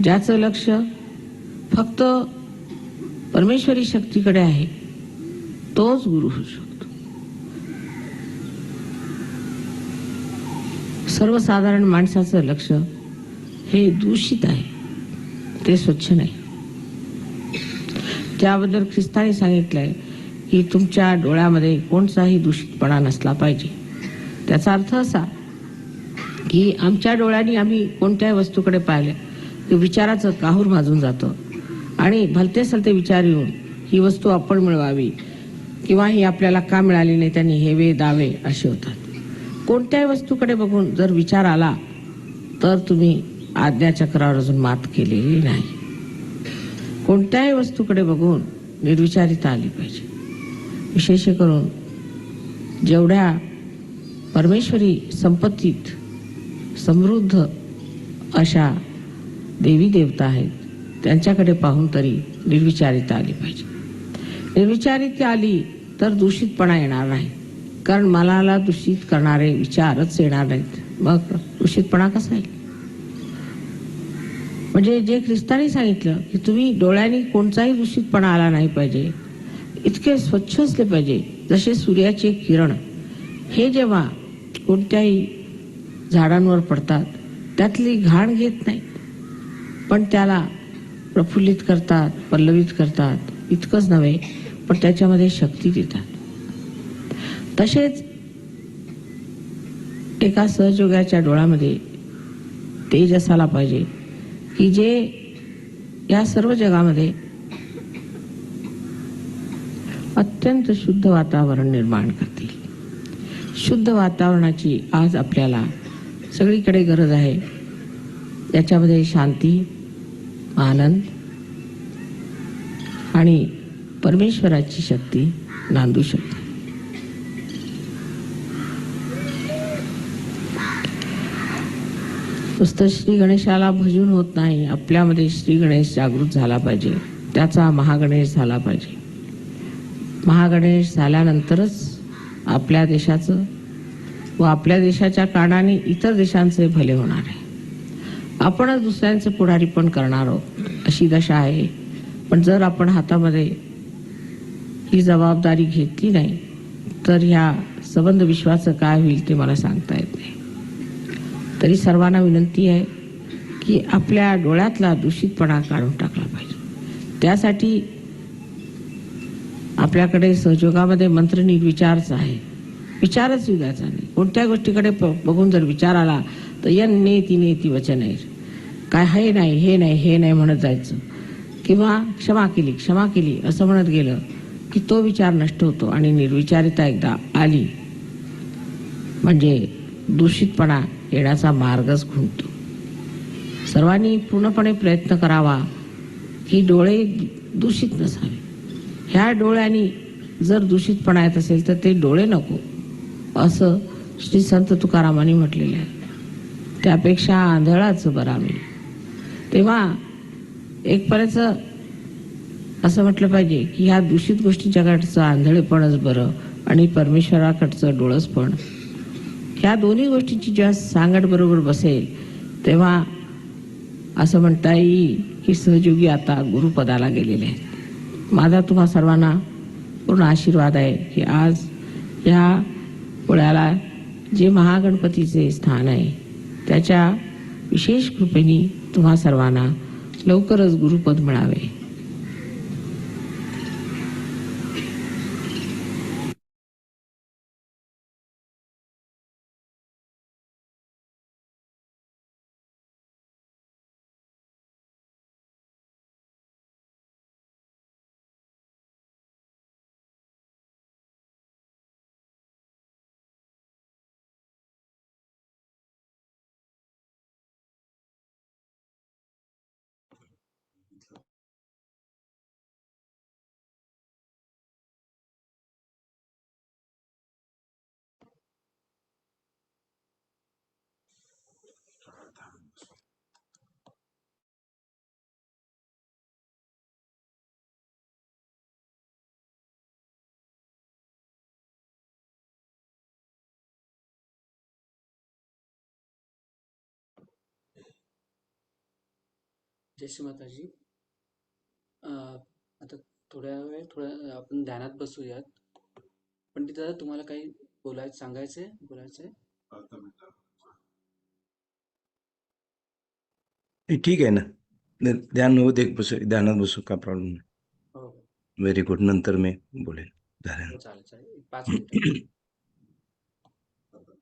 ज्याचं लक्ष फक्त परमेश्वरी शक्तीकडे आहे तोच गुरु होऊ शकतो. सर्वसाधारण माणसाचं लक्ष हे दूषित आहे, ते स्वच्छ नाही. त्याबद्दल ख्रिस्ताने सांगितलंय की तुमच्या डोळ्यामध्ये कोणताही दूषितपणा नसला पाहिजे. त्याचा अर्थ असा की आमच्या डोळ्यांनी आम्ही कोणत्याही वस्तूकडे पाहिलं की विचाराचं काहूर माजून जातं आणि भलते सलते विचार येऊन ही वस्तू आपण मिळवावी किंवा ही आपल्याला का मिळाली नाही, त्यांनी हेवे दावे असे होतात. कोणत्याही वस्तूकडे बघून जर विचार आला तर तुम्ही आज्ञाचक्रावर अजून मात केलेली नाही. कोणत्याही वस्तूकडे बघून निर्विचारिता आली पाहिजे. विशेष करून जेवढ्या परमेश्वरी संपत्तीत समृद्ध अशा देवी देवता आहेत त्यांच्याकडे पाहून तरी निर्विचारिता आली पाहिजे. निर्विचारिता आली तर दूषितपणा येणार नाही, कारण मनाला दूषित करणारे विचारच येणार नाहीत. मग दूषितपणा कसा येईल? म्हणजे जे ख्रिस्ताने सांगितलं की तुम्ही डोळ्यांनी कोणताही दूषितपणा आला नाही पाहिजे, इतके स्वच्छ असले पाहिजे जसे सूर्याचे किरण हे जेव्हा कोणत्याही झाडांवर पडतात त्यातली घाण घेत नाहीत, पण त्याला प्रफुल्लित करतात, पल्लवित करतात. इतकंच नव्हे पण त्याच्यामध्ये शक्ती देतात. तसेच एका सहयोगाच्या डोळ्यामध्ये तेज असायला पाहिजे की जे या सर्व जगामध्ये अत्यंत शुद्ध वातावरण निर्माण करतील. शुद्ध वातावरणाची आज आपल्याला सगळीकडे गरज आहे. याच्यामध्ये शांती, आनंद आणि परमेश्वराची शक्ती नांदू शकते. नुसतं श्री गणेशाला भजून होत नाही, आपल्यामध्ये श्री गणेश जागृत झाला पाहिजे, त्याचा महागणेश झाला पाहिजे. महागणेश झाल्यानंतरच आपल्या देशाचं व आपल्या देशाच्या कारणाने इतर देशांचे भले होणार आहे. आपणच दुसऱ्यांचं पुढारी पण करणार आहोत अशी दशा आहे. पण जर आपण हातामध्ये ही जबाबदारी घेतली नाही तर ह्या संबंध विश्वाचं काय होईल ते मला सांगता येत नाही. तरी सर्वांना विनंती आहे की आपल्या डोळ्यातला दूषितपणा काढून टाकला पाहिजे. त्यासाठी आपल्याकडे सहयोगामध्ये मंत्र निर्विचारच आहे. विचारच येऊ द्यायचा नाही. कोणत्या गोष्टीकडे बघून जर विचार आला तर नेती नेती वचन आहे, काय हे नाही, हे नाही, हे नाही म्हणत जायचं किंवा क्षमा केली, क्षमा केली असं म्हणत गेलं की तो विचार नष्ट होतो आणि निर्विचारिता एकदा आली म्हणजे दूषितपणा येण्याचा मार्गच खुंटतो. सर्वांनी पूर्णपणे प्रयत्न करावा की डोळे दूषित नसावे. ह्या डोळ्यांनी जर दूषितपणा येत असेल तर ते डोळे नको असं श्री संत तुकारामांनी म्हटलेलं आहे. त्यापेक्षा आंधळाच बरा मी. तेव्हा एक परच असं म्हटलं पाहिजे की ह्या दूषित गोष्टीच्याकडचं आंधळेपणच बरं आणि परमेश्वराकडचं डोळस पण. ह्या दोन्ही गोष्टीची जेव्हा सांगड बरोबर बसेल तेव्हा असं म्हणता येईल की सहयोगी आता गुरुपदाला गेलेले आहेत. माझा तुम्हा सर्वांना पूर्ण आशीर्वाद आहे की आज या पुण्याला जे महागणपतीचे स्थान आहे त्याच्या विशेष कृपेने तुम्हा सर्वांना लवकरच गुरुपद मिळावे. जय श्री माताजी. आता थोड्या आपण ध्यानात बसूयात. पंडित दादा, तुम्हाला काही बोलायचंय? ठीक आहे ना. ध्यान होऊ दे, ध्यानात बसू, का प्रॉब्लेम नाही. हो व्हेरी गुड. नंतर मी बोलेन हो, चालेल 5 मिनिटं. झाल्यानंतर.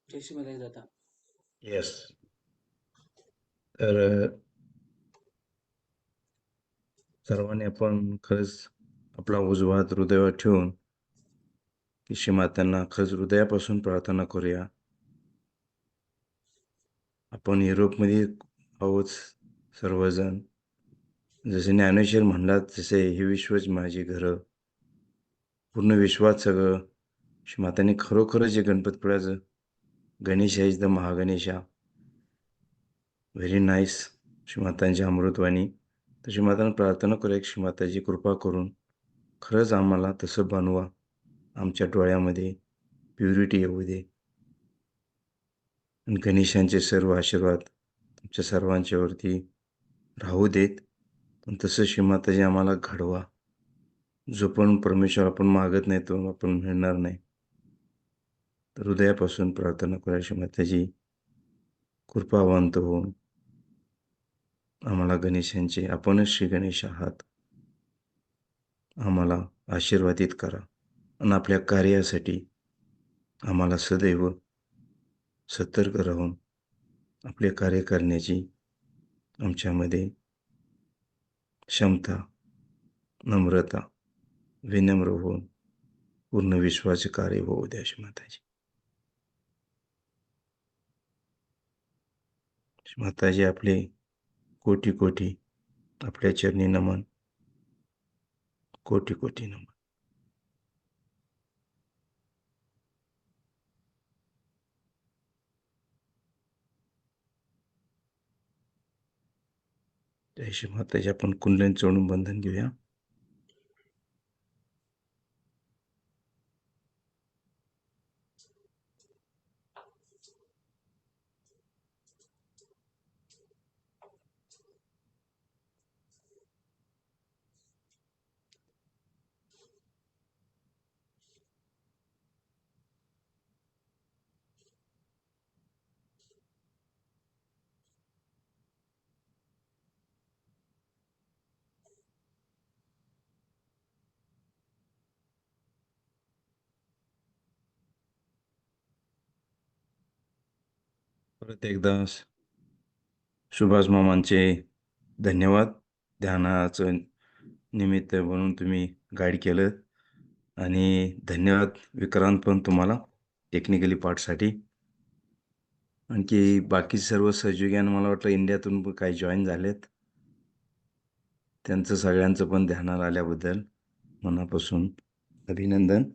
जय श्री माताजी दादा. येस. तर सर्वांनी आपण खरंच आपला उजवा हात हृदयावर ठेवून की श्रीमातांना खरंच हृदयापासून प्रार्थना करूया. आपण युरोपमध्ये आहोत सर्वजण. जसे ज्ञानेश्वर म्हणलात तसे हे विश्वच माझी घरं. पूर्ण विश्वात सगळं श्रीमातांनी खरोखरच जे गणपतपुळ्याचं Ganesh is the Mahaganesha. Very nice. श्रीमातांची अमृतवाणी. तर श्रीमातांना प्रार्थना करूया की श्रीमाताची कृपा करून खरंच आम्हाला तसं बनवा. आमच्या डोळ्यामध्ये प्युरिटी येऊ दे. आणि गणेशांचे सर्व आशीर्वाद तुमच्या सर्वांच्यावरती राहू देत. पण तसं श्रीमाताजी आम्हाला घडवा. जो पण परमेश्वर आपण मागत नाही तो आपण मिळणार नाही. तर हृदयापासून प्रार्थना करूया श्रीमाताजी कृपावंत होऊन आम्हाला गणेशांचे आपणच श्री गणेश आहात. आम्हाला आशीर्वादित करा आणि आपल्या कार्यासाठी आम्हाला सदैव सतर्क राहून आपले कार्य करण्याची आमच्यामध्ये क्षमता, नम्रता, विनम्र होऊन पूर्ण विश्वाचे कार्य होऊ द्या श्रीमाताजी. श्रीमाताजी आपले कोटी कोटी आपल्या चरणी नमन. कोटी कोटी नमन. जय श्री माताजी. आपण कुंडलीन चोळून बंधन घेऊया. परत एकदा सुभाष मामांचे धन्यवाद. ध्यानाचं निमित्त म्हणून तुम्ही गाईड केलं. आणि धन्यवाद विक्रांत पण तुम्हाला टेक्निकली पार्टसाठी. आणखी बाकी सर्व सहयोगी मला वाटलं इंडियातून पण काही जॉईन झालेत. त्यांचं सगळ्यांचं पण ध्यानात आल्याबद्दल मनापासून अभिनंदन.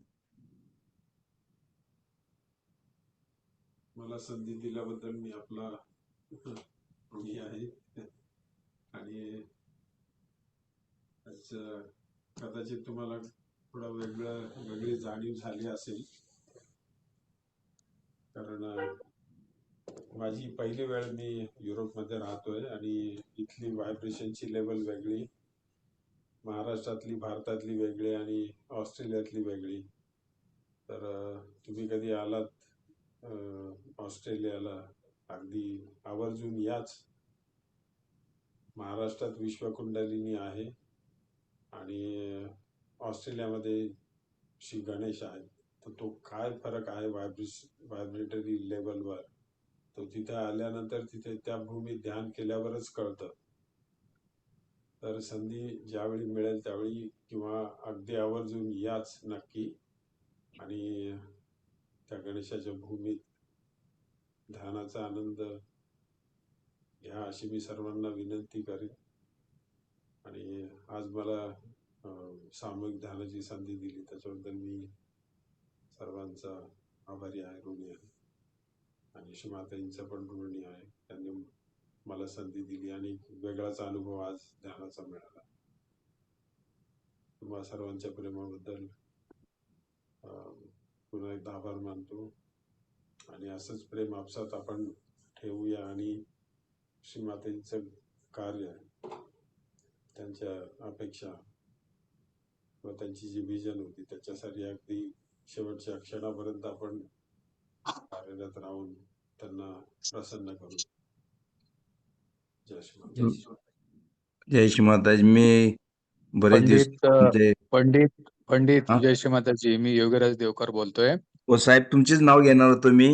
मला संधी दिल्याबद्दल मी आपला ऋणी आहे. आणि कदाचित तुम्हाला थोडा वेगळी जाणीव झाली असेल, कारण माझी पहिली वेळ मी युरोपमध्ये राहतोय आणि इथली व्हायब्रेशनची लेवल वेगळी, महाराष्ट्रातली भारतातली वेगळी आणि ऑस्ट्रेलियातली वेगळी. तर तुम्ही कधी आलात ऑस्ट्रेलियाला अगदी आवर्जून याच. महाराष्ट्रात विश्वकुंडलिनी आहे आणि ऑस्ट्रेलियामध्ये श्री गणेश आहे. तर तो काय फरक आहे व्हायब्रेटरी लेवलवर, तो तिथे आल्यानंतर तिथे त्या भूमीत ध्यान केल्यावरच कळतं. तर संधी ज्यावेळी मिळेल त्यावेळी किंवा अगदी आवर्जून याच नक्की आणि त्या गणेशाच्या भूमीत ध्यानाचा आनंद घ्या अशी मी सर्वांना विनंती करेन. आणि आज मला सामूहिक ध्यानाची संधी दिली त्याच्याबद्दल मी सर्वांचा आभारी आहे, ऋणी आहे. आणि श्रीमाताजींचा पण ऋणी आहे. त्यांनी मला संधी दिली आणि वेगळाच अनुभव आज ध्यानाचा मिळाला. तुम्हा सर्वांच्या प्रेमाबद्दल पुन्हा एकदा आभार मानतो. आणि असंच प्रेम आपसात आपण ठेवूया आणि श्रीमाताजींचं कार्य, त्यांच्या अपेक्षा व त्यांची जी विजन होती त्याच्यासाठी अगदी शेवटच्या क्षणापर्यंत आपण कार्यरत राहून त्यांना प्रसन्न करू. जय श्री जय श्री माताजी. मी बरेच दिवस पंडित हा? जय श्री माताजी. मी योगीराज देवकर बोलतोय. हो साहेब, तुमचेच नाव घेणार होतो मी.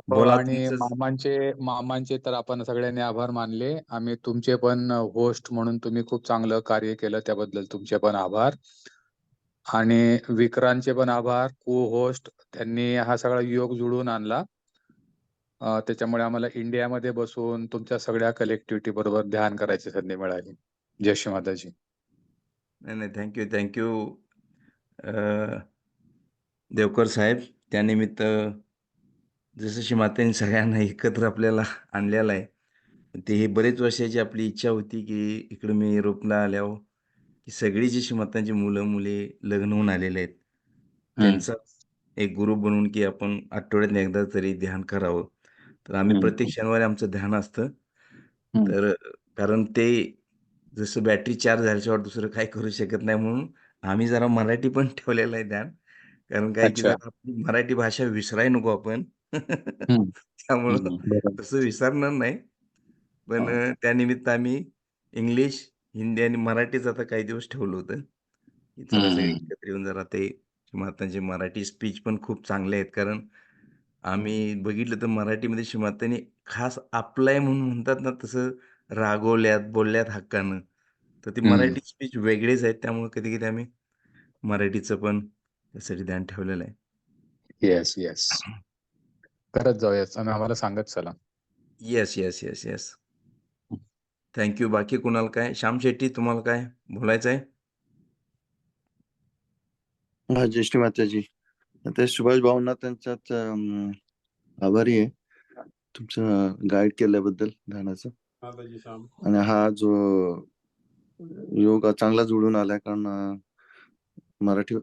बोला आणि तुमचं. मामांचे तर आपण सगळ्यांनी आभार मानले. आम्ही तुमचे पण होस्ट म्हणून तुम्ही खूप चांगलं कार्य केलं, त्याबद्दल तुमचे पण आभार. आणि विक्रांतचे पण आभार, को होस्ट. त्यांनी हा सगळा योग जुळवून आणला. त्याच्यामुळे आम्हाला इंडियामध्ये बसून तुमच्या सगळ्या कलेक्टिव्हिटी बरोबर ध्यान करायची संधी मिळाली. जय श्री माताजी. नाही, थँक्यू. देवकर साहेब, त्यानिमित्त जसं श्रीमातांनी सगळ्यांना एकत्र आपल्याला आणलेलं आहे. ते ही बरेच वर्षाची आपली इच्छा होती, की इकडं मी युरोपला आल्यावर की सगळी जी श्रीमातांची मुलं-मुली लग्न होऊन आलेले आहेत, त्यांचा एक ग्रुप बनवून की आपण आठवड्यातून एकदा तरी ध्यान करावं. तर आम्ही प्रत्येक शनिवारी आमचं ध्यान असतं. तर कारण ते जसं बॅटरी चार्ज झाल्याशिवाय दुसरं काही करू शकत नाही म्हणून आम्ही जरा मराठी पण ठेवलेलं आहे ध्यान. कारण काय की अच्छा. जरा आपली मराठी भाषा विसरायला नको आपण. त्यामुळं बरोबर. तसं विसरणार नाही. पण त्यानिमित्त आम्ही इंग्लिश, हिंदी आणि मराठीच आता काही दिवस ठेवलं होतं. की चला सगळे एकत्र येऊन जरा ते श्रीमातांचे मराठी स्पीच पण खूप चांगले आहेत. कारण आम्ही बघितलं तर मराठीमध्ये श्रीमातांनी खास आपलं आहे म्हणून म्हणतात ना, तसं रागवल्यात, बोलल्यात हक्कानं. तर ते मराठी स्पीच वेगळेच आहेत. त्यामुळे कधी-कधी आम्ही मराठीचं पण त्यासाठी ध्यान ठेवलेलं आहे. येस. करत जाऊयात आणि आम्हाला सांगत चला. येस. Thank you. बाकी कुणाला काय? श्याम शेट्टी, तुम्हाला काय बोलायचं आहे? हा, जय श्री माताजी. ते सुभाष भाऊंना त्यांच्यात आभारी आहे तुमचं गाईड केल्याबद्दल ध्यानाचं. माताजी श्याम. आणि हा जो योग चांगला जुळून आलाय, कारण मराठी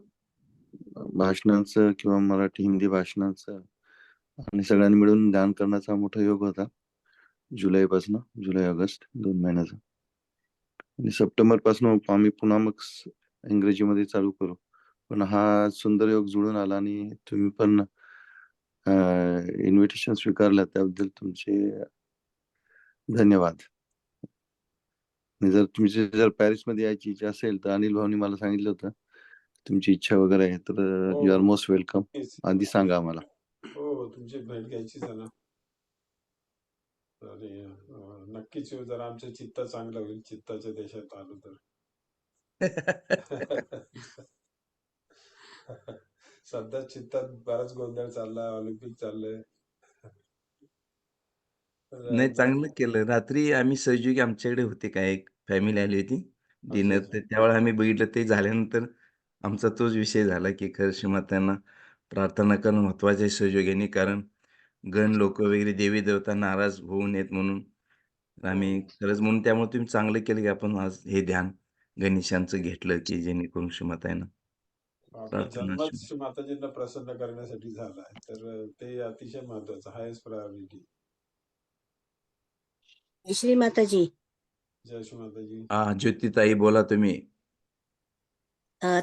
भाषणांचं किंवा मराठी हिंदी भाषणांचं आणि सगळ्यांनी मिळून ध्यान करण्याचा मोठा योग होता. जुलै ऑगस्ट 2 महिन्याचा. आणि सप्टेंबर पासून आम्ही पुन्हा मग इंग्रजीमध्ये चालू करू. पण हा सुंदर योग जुळून आला आणि तुम्ही पण इन्व्हिटेशन स्वीकारलं, त्याबद्दल तुमचे धन्यवाद. आणि जर पॅरिसमध्ये यायची इच्छा असेल तर अनिल भाऊनी मला सांगितलं होतं तुमची इच्छा वगैरे आहे, तर यू आर मोस्ट वेलकम. आधी सांगा आम्हाला. हो, तुमची भेट घ्यायचीच आहे ना. आणि नक्कीच येऊ, जरा आमचं चित्त चांगलं होईल, चित्ताच्या देशात आलो तर. सध्या चित्तात बराच गोंधळ चालला, ऑलिम्पिक चाललंय. नाही, चांगलं केलं. रात्री आम्ही सहयोगी आमच्याकडे होते, काय एक फॅमिली आली होती डिनर. तर त्यावेळेला आम्ही बघितलं, ते झाल्यानंतर आमचा तोच विषय झाला, की खरं श्रीमातांना प्रार्थना करणं महत्त्वाचं आहे सहयोगिनी. कारण गण लोकं वगैरे देवी देवता नाराज होऊ नयेत म्हणून. आम्ही खरंच म्हणून त्यामुळे तुम्ही चांगलं केलं, की आपण आज हे ध्यान गणेशांचं घेतलं, की जेणेकरून श्रीमातांना आपला प्रार्थना जन्मच श्री माताजींना प्रसन्न करण्यासाठी झाला आहे, तर ते अतिशय महत्वाचं, हायस्ट प्रायोरिटी. श्री माताजी. जय श्री माताजी. ज्योतिताई बोला तुम्ही.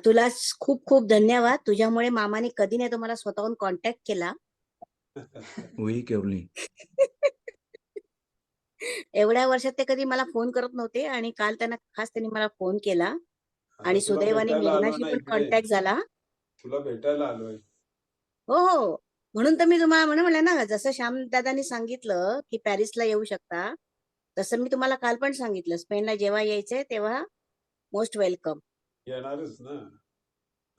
तुला खूप खूप धन्यवाद. तुझ्यामुळे मामाने कधी नाही तुम्हाला स्वतःहून कॉन्टॅक्ट केला. वही केवली. एवढ्या वर्षात ते कधी मला फोन करत नव्हते आणि काल त्यांनी मला फोन केला आणि तुला सुदैवाने भेटायला आलो मेघनाशी ना पण इकडे, कॉन्टॅक्ट झाला. तुला भेटायला आलोय. हो. म्हणून तर मी तुम्हाला म्हणलं ना, जसं श्याम दादांनी सांगितलं की पॅरिसला येऊ शकता, तसं मी तुम्हाला काल पण सांगितलं, स्पेनला जेव्हा यायचंय तेव्हा मोस्ट वेलकम. येणारच ना.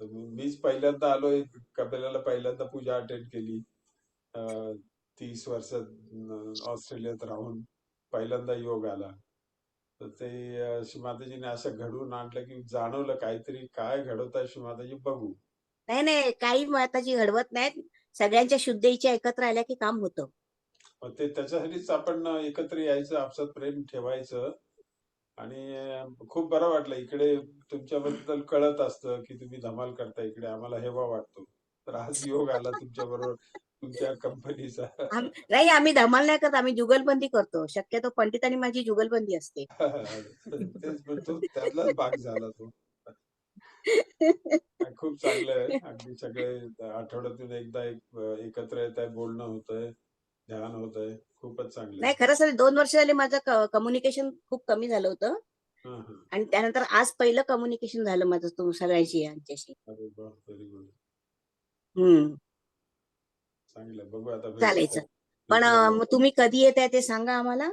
तर मीच पहिल्यांदा आलोय, कपिलाला पहिल्यांदा पूजा अटेंड केली 30 वर्षात ऑस्ट्रेलियात राहून पहिल्यांदा योग आला. तर ते श्रीमाताजीने असं घडवून आणलं की जाणवलं काहीतरी, काय घडवत आहे श्रीमाताजी बघू. नाही, काही माताजी घडवत नाहीत. सगळ्यांच्या शुद्ध इच्छा एकत्र आल्या की काम होतं. ते त्याच्यासाठीच आपण एकत्र यायचं, आपसात प्रेम ठेवायचं. आणि खूप बरं वाटलं इकडे तुमच्याबद्दल कळत असतं की तुम्ही धमाल करता इकडे, आम्हाला हेवा वाटतो. तर आज योग आला तुमच्या बरोबर, तुमच्या कंपनीचा. नाही, आम्ही धमाल नाही करत, आम्ही जुगलबंदी करतो. शक्यतो पंडितांनी माझी जुगलबंदी असते. तेच म्हणतो, त्यातलाच भाग झाला तो. खूप चांगलं आहे. अगदी सगळे आठवड्यातून एकदा एकत्र येत आहे, बोलणं होतंय, ध्यान होतंय. खूपच चांगलं नाही, आहे. खरंच 2 वर्ष झाले माझं कम्युनिकेशन खूप कमी झालं होतं आणि त्यानंतर आज पहिलं कम्युनिकेशन झालं माझं सगळ्यांशी, यांच्याशी. अरे वा, व्हेरी गुड. हम्म. चांगलं, बघू आता चालायचं. पण विक्रम. मग तुम्ही कधी येत आहे ते सांगा आम्हाला.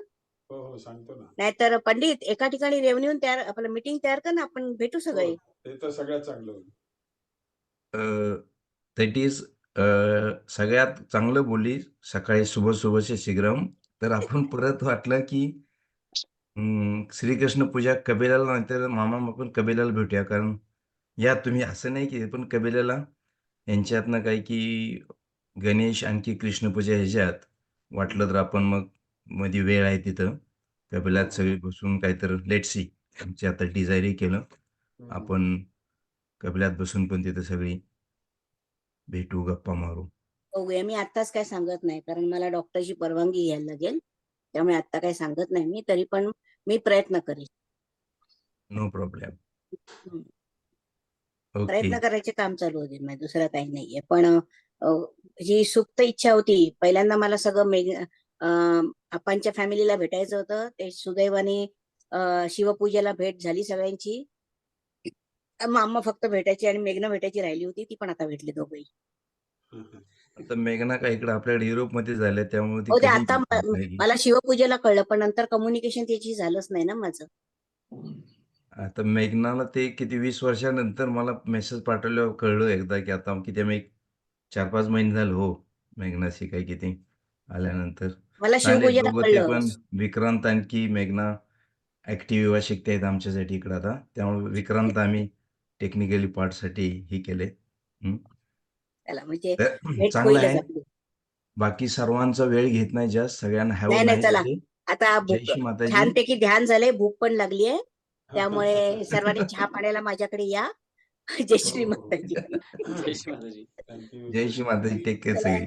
हो हो सांगतो ना. नाहीतर पंडित एका ठिकाणी रेव्हन्यू तयार आपलं मीटिंग तयार कर ना, आपण भेटू सगळे. हो ते तर सगळ्यात चांगलं होईल. दॅट इज सगळ्यात चांगलं बोली सकाळी शुभ शीघ्रम. तर आपण परत वाटलं की श्रीकृष्ण पूजा कबीराला नाहीतर मामा आपण कबीराला भेटूया. कारण या तुम्ही असं नाही की पण कबीराला यांच्यातनं काही की गणेश आणखी कृष्णपूजा ह्याच्यात वाटलं तर आपण मग मध्ये वेळ आहे तिथं कबिलात सगळी बसून काहीतरी लेट सी आमची आता डिझायरही केलं. आपण कबिलात बसून पण तिथं सगळी भेटू, गप्पा मारू. बघूया. मी आत्ताच काय सांगत नाही, कारण मला डॉक्टरची परवानगी घ्यायला लागेल. त्यामुळे आता काही सांगत नाही मी, तरी पण मी प्रयत्न करेन. No problem. हम्म. ओके. प्रयत्न करायचे काम चालू होते, म्हणजे दुसरं काही नाहीये. पण जी सुप्त इच्छा होती, पहिल्यांदा मला सगळं आपांच्या फॅमिलीला भेटायचं होतं. ते सुदैवाने शिवपूजेला भेट झाली सगळ्यांची. मामा फक्त भेटायची आणि मेघना भेटायची राहिली होती, ती पण आता भेटली दोघंही. आता मेघना काय इकडे आपल्याकडे युरोपमध्ये झाल्या त्यामुळे ती हो, ते कधी आता राहिली. मला शिवपूजेला कळलं, पण नंतर कम्युनिकेशन त्याची झालंच नाही ना माझं. आता मेघनाला ते किती 20 वर्षानंतर मला मेसेज पाठवल्यावर कळलं एकदा की आता किती आम्ही 4-5 महिने झाले हो मेघनाशी काही किती आल्यानंतर. मला चांगले शिवपूजेला दोघं ते कळलं. पण विक्रांत आणखी मेघना ऍक्टिव्ह युवा शिकते आहेत आमच्यासाठी इकडं आता. त्यामुळे विक्रांत आम्ही टेक्निकली पार्टसाठी हे केले. त्याला म्हणजे तर भेट चांगलं होईलच आहे. आपली. बाकी सर्वांचा वेळ घेत नाही जास्त. सगळ्यांना हॅव नाही नाही, नाईस चला डे. आता जय भूक श्री माताजी. छानपैकी ध्यान झालंय, भूक पण लागली आहे. त्यामुळे सर्वांनी चहा पाण्याला माझ्याकडे या. जय श्री माताजी. जय श्री माताजी. थँक्यू. जय श्री माताजी. टेक केअर चला सगळी.